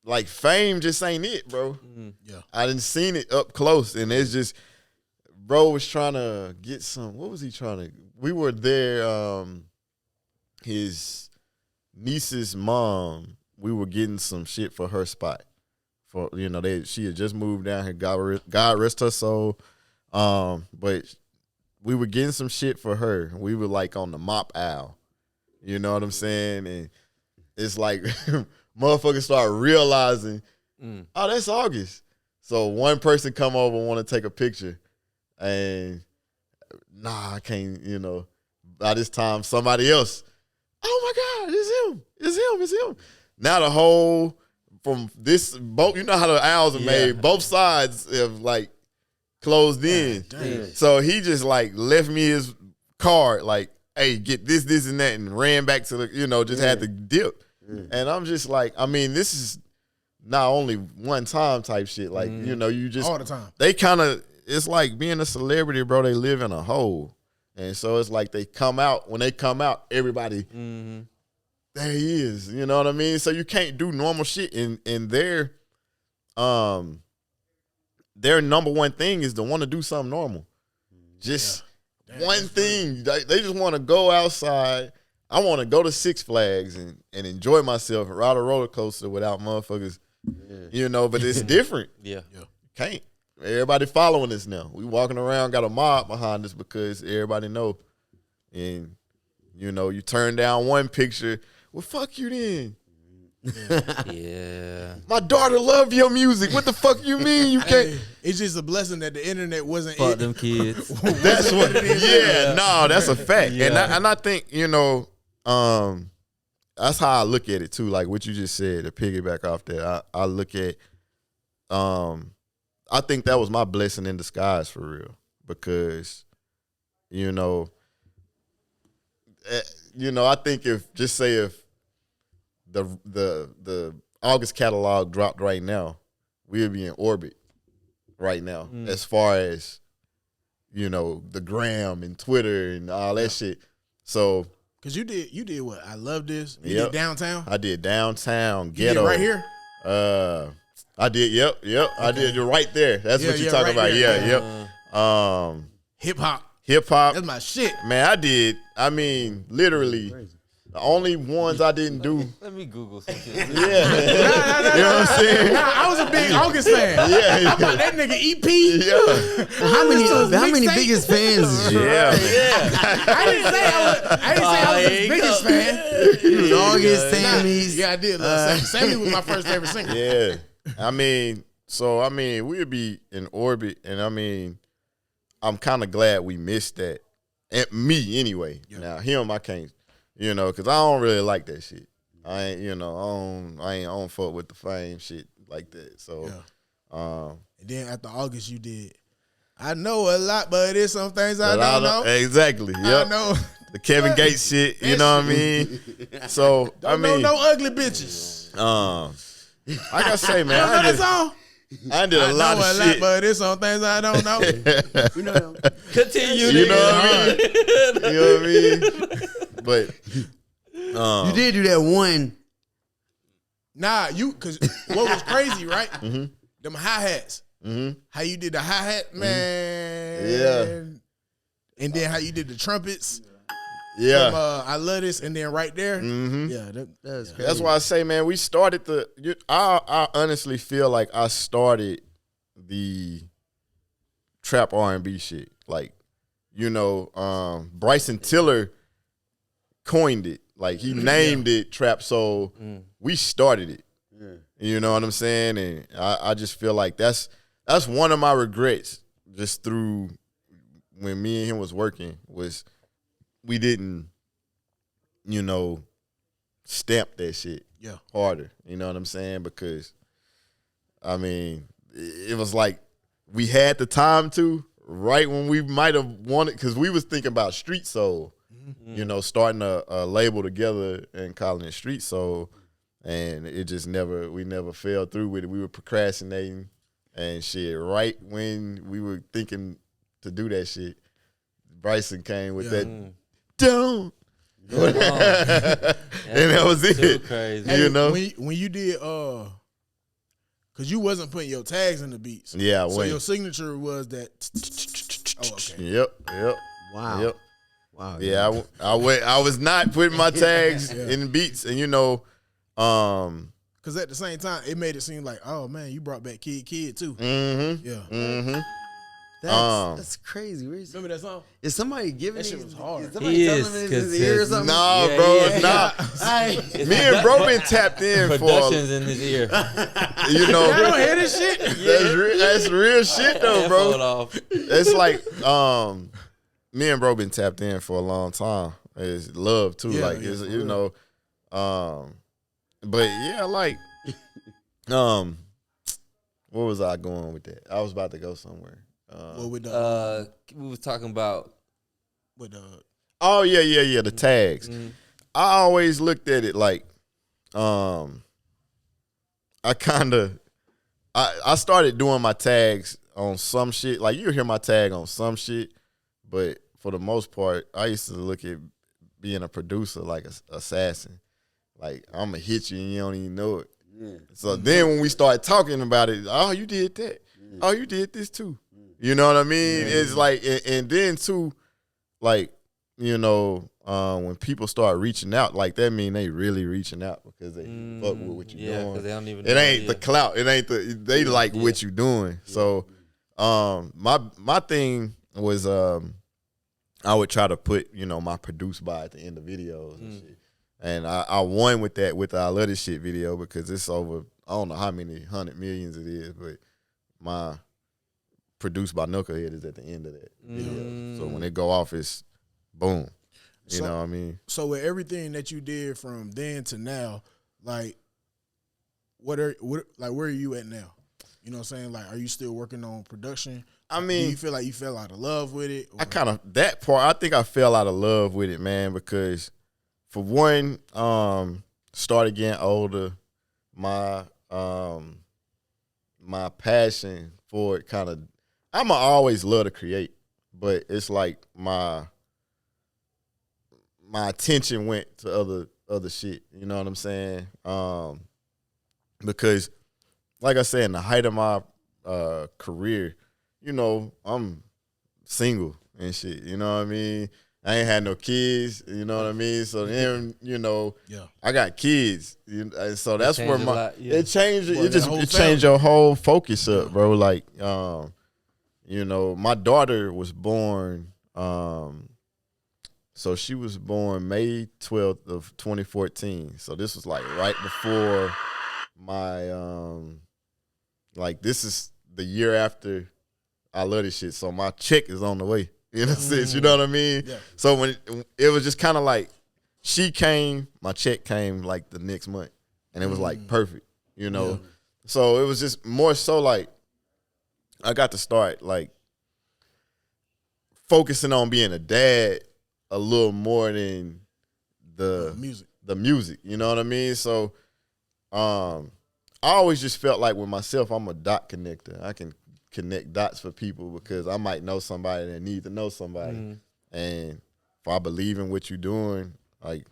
like fame just ain't it, bro. Yeah. I done seen it up close, and it's just bro was trying to get some. What was he trying to? We were there. His niece's mom. We were getting some shit for her spot. For she had just moved down here. God rest her soul. But we were getting some shit for her. We were like on the mop aisle. You know what I'm saying? And it's like motherfuckers start realizing, oh, that's August. So one person come over and want to take a picture, and I can't. By this time, somebody else. Oh my God, it's him. Now the whole from this both, you know how the aisles are made. Both sides have like closed in. So he just like left me his card, like, hey, get this, and that, and ran back to the, just had to dip. And I'm just like, I mean, this is not only one time type shit. Like, you just all the time. They kind of, it's like being a celebrity, bro. They live in a hole. And so it's like when they come out, everybody, there he is. You know what I mean? So you can't do normal shit. And their number one thing is to want to do something normal. Just one thing. They just want to go outside. I want to go to Six Flags and enjoy myself and ride a roller coaster without motherfuckers, but it's different. Yeah. Can't. Everybody following us now. We walking around, got a mob behind us because everybody know. And, you turn down one picture, well, fuck you then. Yeah. My daughter love your music. What the fuck you mean you can't? Hey, it's just a blessing that the internet wasn't Fuck it. them kids. That's what. That's a fact. Yeah. And I think that's how I look at it too. Like what you just said, to piggyback off that, I look at, I think that was my blessing in disguise for real, because you know, I think if the August catalog dropped right now, we'd be in orbit right now as far as, you know, the gram and Twitter and all that shit. So, cause you did what? I love this. You Yep. did downtown. I did downtown You ghetto did right here. I did. Yep. I did. You're right there. That's what you're talking right about. there. Yeah. Hip hop. Hip hop. That's my shit. Man, I did. I mean, literally, the only ones I didn't do. Let me Google some shit. Yeah. You know what I'm saying? Nah, I was a big August fan. Yeah. How about that nigga EP? Yeah. How many mixtape. biggest fans is you? Yeah. I didn't say I was his biggest fan. He was August, Sammy's. Yeah, I did love Sammy. Sammy was my first favorite singer. Yeah. I mean, we'd be in orbit, and I mean, I'm kind of glad we missed that. And me, anyway. Yeah. Now, him, I can't, you know, because I don't really like that shit. I ain't, you know, I don't fuck with the fame shit like that. So, and then after August, you did. I know a lot, but there's some things I don't know. Exactly. Yep. I know. The Kevin Gates shit, you know what I mean? So, I mean. No ugly bitches. Like I say, man, You know that song? I did a lot of shit. Lot, but there's some things I don't know. Continue. You know what I mean? You know what I mean? But You did do that one. Nah, cause what was crazy, right? Them hi-hats. How you did the hi-hat, man. Yeah. And then how you did the trumpets. yeah. From, I love this, and then right there. Yeah, that's crazy. That's why I say, man, we started I honestly feel like I started the trap R&B shit. Like, you know, Bryson Tiller coined it. Like, he named it Trap Soul. We started it. You know what I'm saying? And I just feel like that's one of my regrets just through when me and him was working was we didn't, you know, stamp that shit harder. You know what I'm saying? Because, I mean, it was like we had the time to, right when we might have wanted, because we was thinking about Street Soul, you know, starting a label together and calling it Street Soul. And it just we never fell through with it. We were procrastinating and shit. Right when we were thinking to do that shit, Bryson came with that, don't. And that was it. Crazy. You know? When you did, because you wasn't putting your tags in the beats. Yeah, So your signature was that. Oh, okay. Yep. Wow. Yep. Wow. Yeah, I was not putting my tags in the beats. And, you know, because at the same time, it made it seem like, oh man, you brought back Kid too. Yeah. That's crazy. Remember that song? Is somebody giving That shit was hard. Is somebody telling him in his ear or something? Nah, Yeah, bro, yeah. it's not. Me and bro been tapped in for, Productions in his ear. you know. I don't hear this shit. That's real shit though, Headphone bro. off. It's like me and bro been tapped in for a long time. It's love too, Yeah, like yeah, it's, for you real. know, but yeah, like what was I going with that? I was about to go somewhere. Well, with the We was talking about Oh yeah, the tags. I always looked at it like, I started doing my tags on some shit. Like you'll hear my tag on some shit, but for the most part, I used to look at being a producer like an assassin. Like I'm gonna hit you and you don't even know it. So then when we started talking about it, oh, you did that. Oh, you did this too. You know what I mean? It's like, and then too, like, you know, when people start reaching out, like that mean they really reaching out because they fuck with what you doing. because they don't even It know ain't the clout. It ain't they like what you doing. So, my thing was, I would try to put, you know, my produced by at the end of videos and shit. And I won with that with the I Love This Shit video because it's over, I don't know how many 100 millions it is, but my produced by Knuckle Head is at the end of that video. So when it go off, it's boom. You know what I mean? So with everything that you did from then to now, like where are you at now? You know what I'm saying? Like, are you still working on production? I Do mean, you feel like you fell out of love with it? I kind of that part. I think I fell out of love with it, man, because for one, started getting older. My my passion for it kind of. I'ma always love to create, but it's like my attention went to other shit. You know what I'm saying? Because, like I said, in the height of my career, you know, I'm single and shit. You know what I mean? I ain't had no kids. You know what I mean? So then, you know, I got kids. And so that's where it changed. Well, It changed your whole focus up, bro. Like, you know, my daughter was born. So she was born May 12th of 2014. So this was like right before my like this is the year after I love this shit. So my check is on the way. In a sense, you know what I mean? Yeah. So when it was just kind of like she came, my check came like the next month. And it was like perfect, you know? Yeah. So it was just more so like I got to start like focusing on being a dad a little more than the music, you know what I mean? So I always just felt like with myself, I'm a dot connector. I can connect dots for people because I might know somebody that needs to know somebody. And if I believe in what you're doing, like,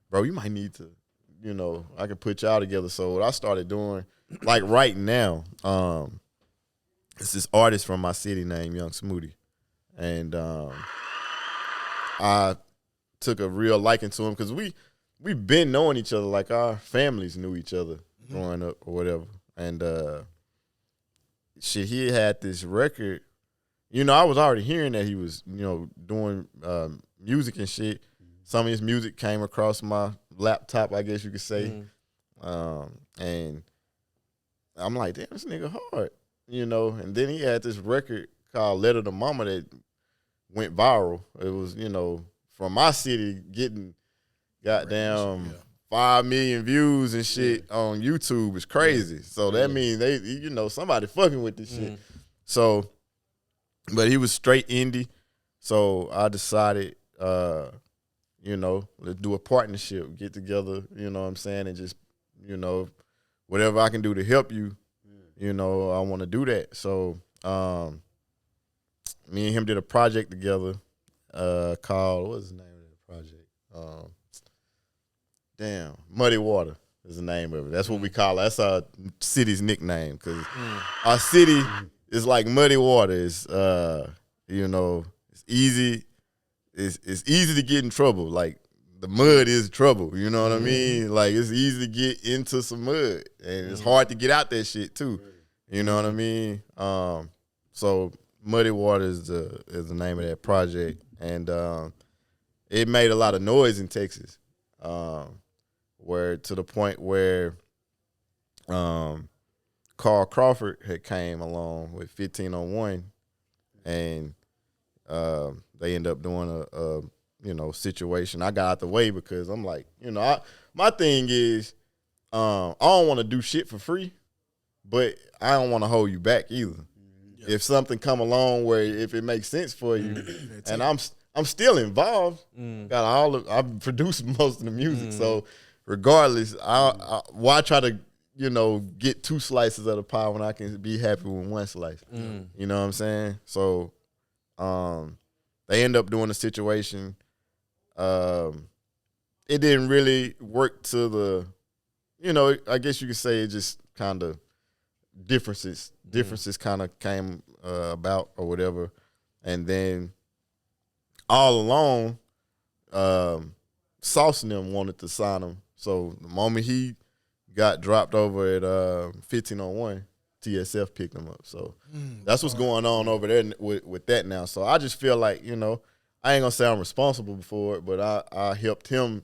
bro, you might need to, you know, I can put y'all together. So what I started doing, like right now, it's this artist from my city named Young Smoothie. And I took a real liking to him because we've been knowing each other, like our families knew each other growing up or whatever. And shit, he had this record. You know, I was already hearing that he was, you know, doing music and shit. Some of his music came across my laptop, I guess you could say. And I'm like, damn, this nigga hard, you know. And then he had this record called Letter to Mama that went viral. It was, you know, from my city getting goddamn 5 million views and shit on YouTube is crazy. So that means they, you know, somebody fucking with this shit. So, but he was straight indie. So I decided, you know, let's do a partnership, get together, you know what I'm saying, and just, you know, whatever I can do to help you, you know, I want to do that. So me and him did a project together called, what's the name of the project? Muddy Water is the name of it. That's what we call it. That's our city's nickname because our city is like muddy water. It's, you know, it's easy. It's easy to get in trouble. Like the mud is trouble. You know what I mean? Like it's easy to get into some mud, and it's hard to get out that shit too. You know what I mean? So Muddy Water is the name of that project, and it made a lot of noise in Texas. Where to the point where Carl Crawford had came along with 1501, and they end up doing a you know, situation. I got out the way because I'm like, you know, my thing is I don't want to do shit for free, but I don't want to hold you back either. If something come along where if it makes sense for you, and I'm still involved. Got I produce most of the music, so regardless, why try to, you know, get 2 slices of the pie when I can be happy with 1 slice? You know what I'm saying? So they end up doing a situation. It didn't really work to the, you know, I guess you could say it just kind of differences kind of came about or whatever. And then all along, Sauce and them wanted to sign him. So the moment he got dropped over at 1501, TSF picked him up. So that's what's going on over there with that now. So I just feel like, you know, I ain't gonna say I'm responsible for it, but I helped him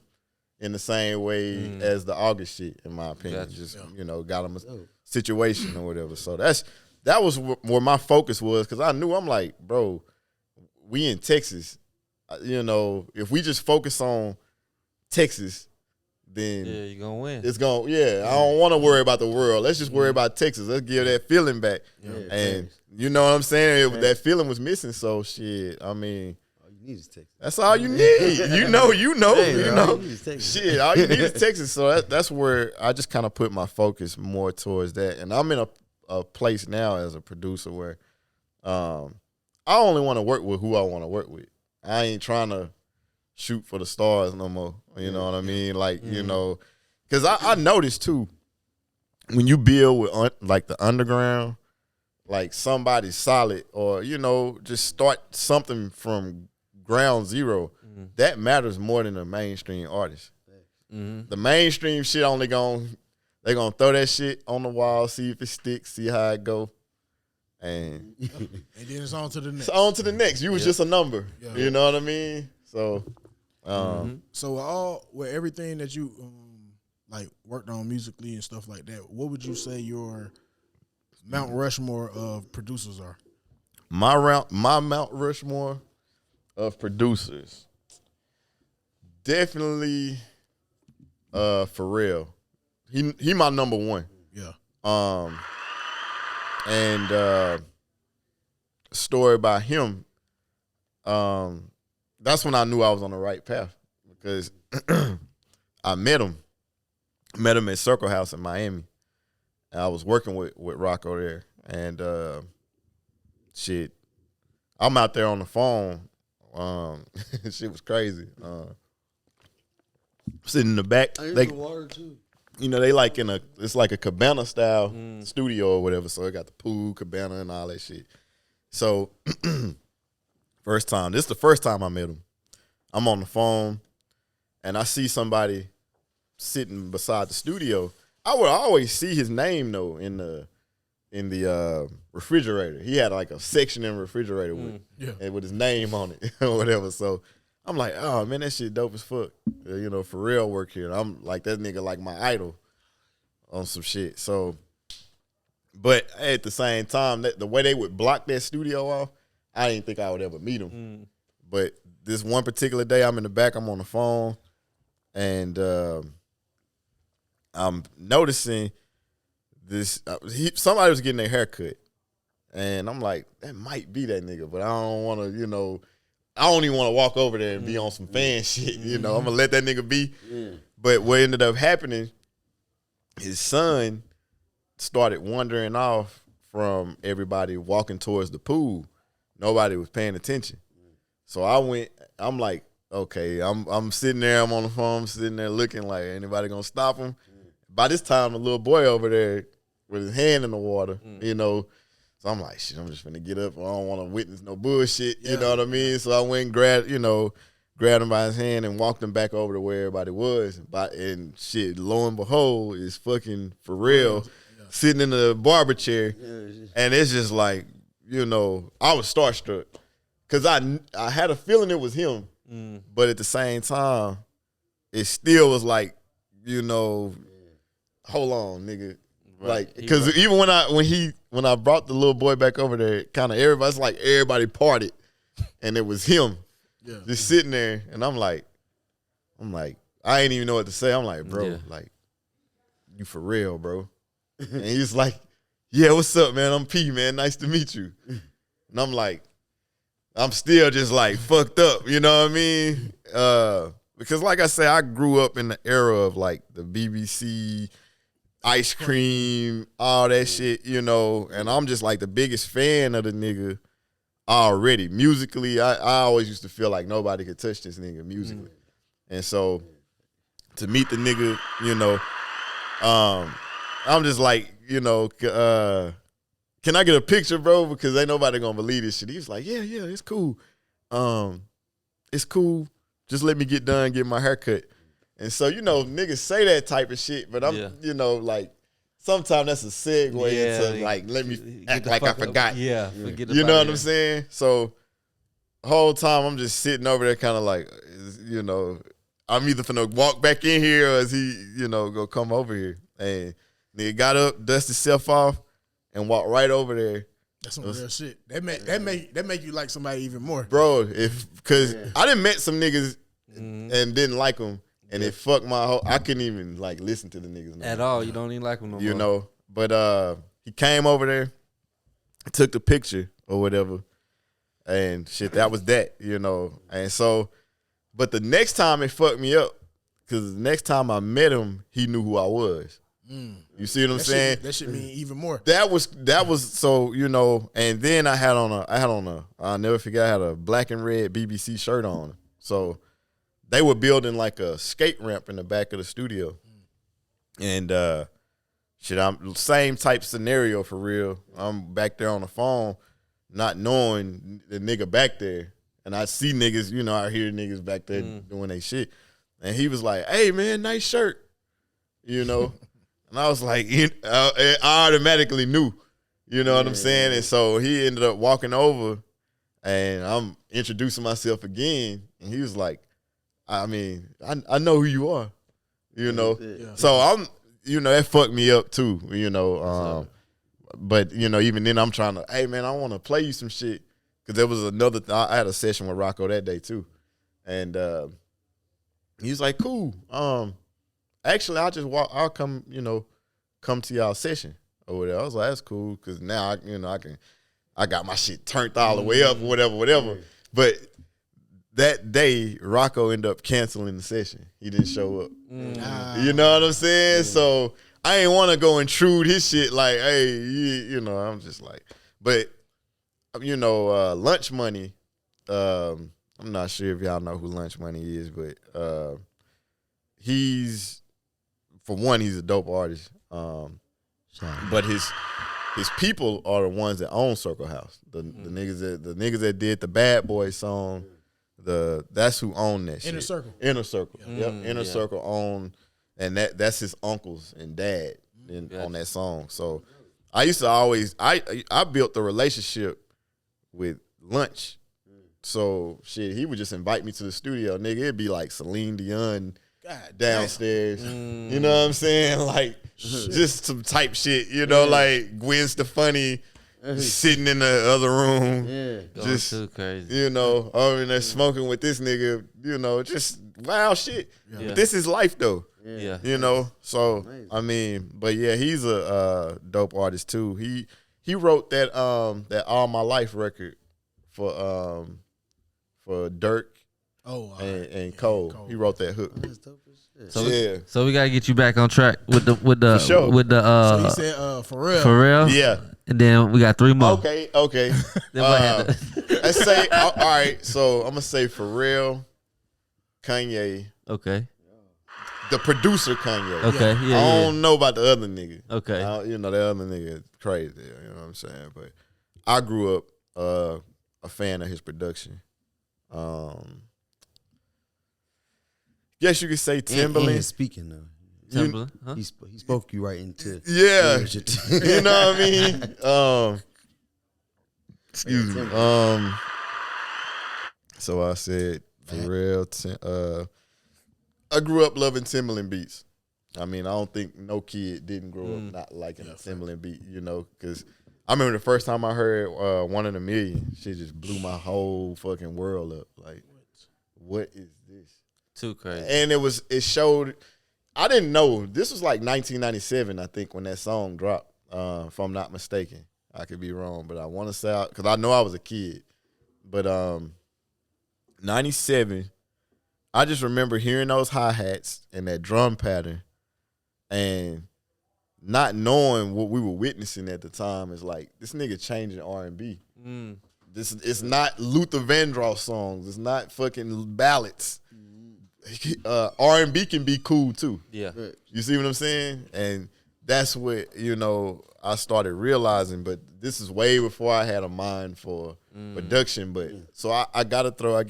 in the same way as the August shit, in my opinion. Gotcha. Just, you know, got him a situation or whatever. So that was where my focus was, because I knew, I'm like, bro, we in Texas. You know, if we just focus on Texas, then Yeah, you gonna win. it's going. Yeah, I don't want to worry about the world. Let's just worry about Texas. Let's give that feeling back. And you know what I'm saying? That feeling was missing. So shit. I mean, All you need is Texas. that's all you need. You know. Hey, You bro, know. all you need is Texas. Shit, all you need is Texas. So that's where I just kind of put my focus more towards that. And I'm in a place now as a producer where I only want to work with who I want to work with. I ain't trying to shoot for the stars no more. You know what I mean? Like, you know, because I noticed too, when you build with like the underground, like somebody solid or, you know, just start something from ground zero, that matters more than a mainstream artist. The mainstream shit only they gonna throw that shit on the wall, see if it sticks, see how it go. And then it's on to the next. it's on to the next. You was just a number. Yeah. You know what I mean? So So with everything that you like worked on musically and stuff like that, what would you say your Mount Rushmore of producers are? my Mount Rushmore of producers, definitely Pharrell. He my number one. Yeah. And story about him, that's when I knew I was on the right path because I met him at Circle House in Miami. And I was working with Rocco there. And shit, I'm out there on the phone. Shit was crazy. Sitting in the back. I need some water too. You know, they like it's like a cabana style studio or whatever. So it got the pool, cabana, and all that shit. So this is the first time I met him. I'm on the phone and I see somebody sitting beside the studio. I would always see his name though in the refrigerator. He had like a section in the refrigerator with his name on it or whatever. So I'm like, oh man, that shit dope as fuck. You know, Pharrell work here. And I'm like, that nigga like my idol on some shit. So, but at the same time, the way they would block that studio off, I didn't think I would ever meet him. But this one particular day, I'm in the back, I'm on the phone, and I'm noticing this. Somebody was getting their hair cut, and I'm like, that might be that nigga, but I don't want to, you know. I don't even want to walk over there and be on some fan shit. You know, I'm going to let that nigga be. But what ended up happening, his son started wandering off from everybody walking towards the pool. Nobody was paying attention. So I'm like, okay, I'm sitting there, I'm on the phone, I'm sitting there looking like, anybody going to stop him? By this time, the little boy over there with his hand in the water, you know. So I'm like, shit, I'm just finna get up. I don't want to witness no bullshit. You know what I mean? So I went and grabbed him by his hand and walked him back over to where everybody was. And shit, lo and behold, is fucking Pharrell sitting in the barber chair. And it's just like, you know, I was starstruck. Because I had a feeling it was him. But at the same time, it still was like, you know, hold on, nigga. Like, because even when I brought the little boy back over there, kind of everybody parted, and it was him, just sitting there, and I'm like, I ain't even know what to say. I'm like, bro, like, you for real, bro? And he's like, yeah, what's up, man? I'm P, man. Nice to meet you. And I'm like, I'm still just like fucked up, you know what I mean? Because like I say, I grew up in the era of like the BBC. Ice Cream, all that shit, you know, and I'm just like the biggest fan of the nigga already. Musically, I always used to feel like nobody could touch this nigga musically. And so to meet the nigga, you know, I'm just like, you know, can I get a picture, bro? Because ain't nobody gonna believe this shit. He was like, yeah, it's cool. It's cool. Just let me get done, get my hair cut. And so, you know, niggas say that type of shit, but I'm, you know, like, sometimes that's a segue into, like, let me act like I forgot. Forget you know what I'm saying? So, the whole time I'm just sitting over there kind of like, you know, I'm either finna walk back in here or is he, you know, go come over here. And nigga got up, dusted himself off, and walked right over there. That's some real shit. That make you like somebody even more. Bro, because I done met some niggas and didn't like them. and it fucked my whole. I couldn't even like listen to the niggas At all. You don't even like them no you more. know. But he came over there, took the picture or whatever, and shit. That was that, you know. And so, but the next time it fucked me up because the next time I met him, he knew who I was. You see what I'm saying? That should mean even more. That was so, you know, and then I had on a I'll never forget, I had a black and red BBC shirt on. So they were building like a skate ramp in the back of the studio. And shit, I'm same type scenario for real. I'm back there on the phone, not knowing the nigga back there. And I see niggas, you know, I hear niggas back there doing their shit. And he was like, "Hey man, nice shirt." You know? And I was like, I automatically knew, you know what I'm saying? And so he ended up walking over, and I'm introducing myself again, and he was like, I mean, I know who you are, you know? Yeah. So I'm, you know, that fucked me up too, you know? But, you know, even then I'm trying to, hey man, I want to play you some shit. Because there was another, I had a session with Rocco that day too. And he was like, cool. Actually, I'll come, you know, come to y'all session or whatever. I was like, that's cool, because now, I got my shit turned all the way up or whatever. But that day, Rocco ended up canceling the session. He didn't show up. You know what I'm saying? So I ain't want to go intrude his shit like, hey, you know, I'm just like, but, you know, Lunch Money, I'm not sure if y'all know who Lunch Money is, but he's, for one, he's a dope artist. But his people are the ones that own Circle House. The niggas that did the Bad Boy song. That's who own that shit. Inner Circle. Yeah. Yep. Inner Circle own, and that's his uncles and dad on that song. So I used to always I built the relationship with Lunch. So shit, he would just invite me to the studio, nigga. It'd be like Celine Dion downstairs. You know what I'm saying? Like just some type shit, you know, like Gwen Stefani sitting in the other room. Just too crazy. You know, over there smoking with this nigga, you know, just wild shit. But this is life though. You know. So I mean, but yeah, he's a dope artist too. He wrote that All My Life record for Dirk and Cole. He wrote that hook. So we gotta get you back on track with the For sure. with the So he said Pharrell. Pharrell. Yeah. And then we got 3 more. Okay. Then what happened? Let's say all right. So I'm gonna say Pharrell, Kanye, Okay. the producer Kanye. Okay. I Yeah. don't know about the other nigga. Okay. You know, the other nigga is crazy. You know what I'm saying? But I grew up a fan of his production. Guess you could say Timberland. And speaking though, Timberland. Huh? he spoke you right into Yeah. You know what I mean? Excuse me. So I said, Pharrell. I grew up loving Timberland beats. I mean, I don't think no kid didn't grow up not liking a Timberland beat, you know, because I remember the first time I heard One in a Million, shit just blew my whole fucking world up. Like, what is this? Too crazy. And it showed, I didn't know, this was like 1997, I think, when that song dropped, if I'm not mistaken. I could be wrong, but I want to say, because I know I was a kid. But 97, I just remember hearing those hi-hats and that drum pattern and not knowing what we were witnessing at the time is like, this nigga changing R&B. It's not Luther Vandross songs. It's not fucking ballads. R&B can be cool too. Yeah. You see what I'm saying? And that's what, you know, I started realizing, but this is way before I had a mind for production. But so I gotta throw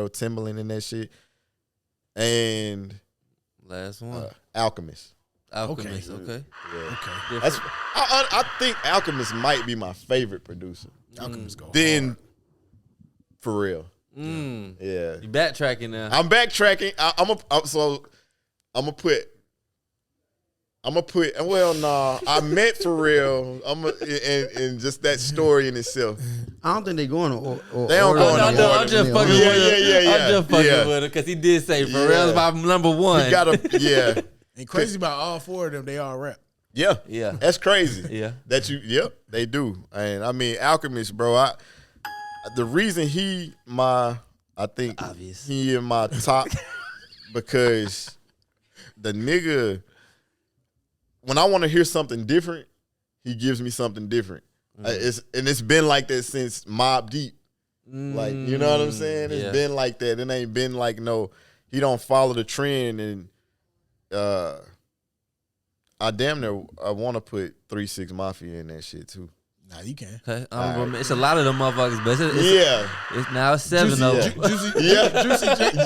Timberland in that shit. And Last one. Alchemist. Alchemist. Okay. Yeah. Okay. That's I think Alchemist might be my favorite producer. Alchemist go Then hard. for real. Yeah. You backtracking now. I'm backtracking. I'm gonna put. I'm gonna put. Well, nah. I met for real. And just that story in itself. I don't think they going to. They don't go No, in no, I'm just fucking with him. I'm just fucking with him because he did say Pharrell's my number one. He got a yeah. And crazy about all four of them, they all rap. Yeah, Yeah. that's crazy. Yeah. Yep, they do. And I mean, Alchemist, bro. The reason I think Obvious. he in my top because the nigga, when I want to hear something different, he gives me something different. It's been like that since Mobb Deep. Like, you know what I'm saying? It's been like that. It ain't been like he don't follow the trend. And I damn near I want to put 3-6 Mafia in that shit too. Nah, you can. Okay. It's a lot of them motherfuckers, but it's now it's 7 of them.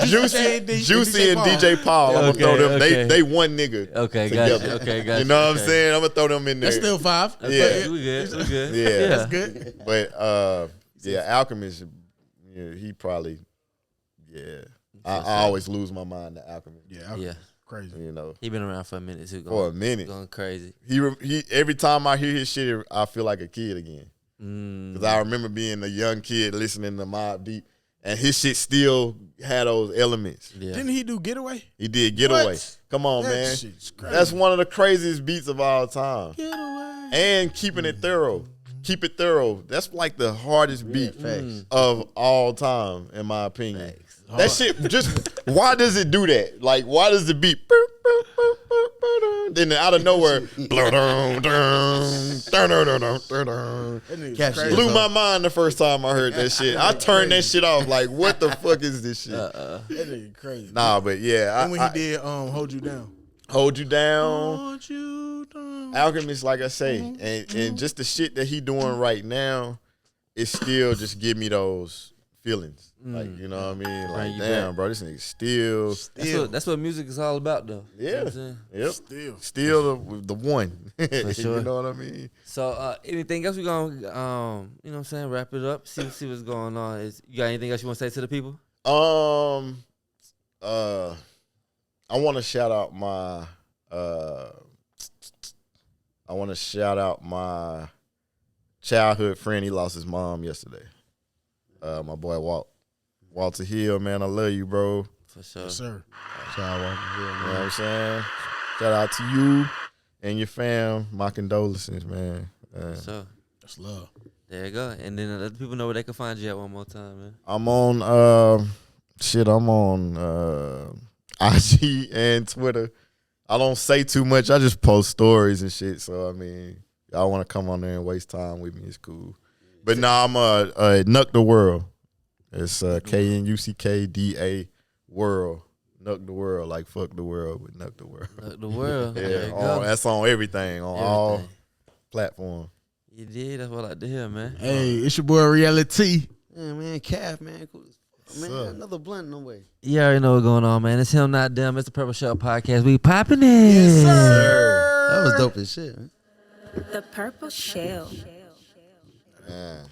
Juicy and DJ Paul. I'm gonna throw them. Okay. They one nigga. Okay, together. gotcha. Okay, gotcha. You know what I'm saying? I'm gonna throw them in there. That's still 5. Okay, we good. We good. Yeah. That's good. But Alchemist, he probably I always lose my mind to Alchemist. Yeah. Crazy. You know, He been around for a minute too. for a minute. Going crazy. He every time I hear his shit, I feel like a kid again. Because I remember being a young kid listening to Mobb Deep, and his shit still had those elements. Yeah. Didn't he do Getaway? He did Getaway. What? Come on, That man. shit's crazy. That's one of the craziest beats of all time. Getaway. And keeping it thorough. Keep it thorough. That's like the hardest beat facts. of all time, in my opinion. That shit just, why does it do that? Like, why does the beat, then out of nowhere, blew my mind the first time I heard that shit. I turned that shit off. Like, what the fuck is this shit? That nigga crazy. Nah, but yeah. And when he did Hold You Down. Hold You Down. Hold You Down. Alchemist, like I say, and just the shit that he doing right now, it still just give me those feelings. Like, you know what I mean? Like, damn, bro, this nigga still. That's what music is all about, though. Yeah. You know what I'm saying? Yep. Still the one. sure. You know what I mean? So, anything else we gonna, you know what I'm saying, wrap it up, see what's going on. You got anything else you want to say to the people? I want to shout out my childhood friend. He lost his mom yesterday. My boy Walter Hill, man, I love you, bro. For sure. Yes, sir. You know what I'm saying? Shout out to you and your fam. My condolences, man. So That's love. there you go. And then let the people know where they can find you at one more time, man. I'm on I'm on IG and Twitter. I don't say too much. I just post stories and shit. So I mean, y'all want to come on there and waste time with me, it's cool. But nah, I'm Knuck the World. It's KNUCKDA World. Knuck the World, like fuck the world, but Knuck the World. Knuck the World. There you go. That's on everything, on all platforms. You did. That's what I like to hear, man. Hey, it's your boy Reality. Yeah, man, Calf, man. Cool. Man, another blunt, no way. You already know what's going on, man. It's Him Not Them. It's the Purple Shell Podcast. We popping it. Yes, sir. That was dope as shit, man. The Purple Shell. Yeah.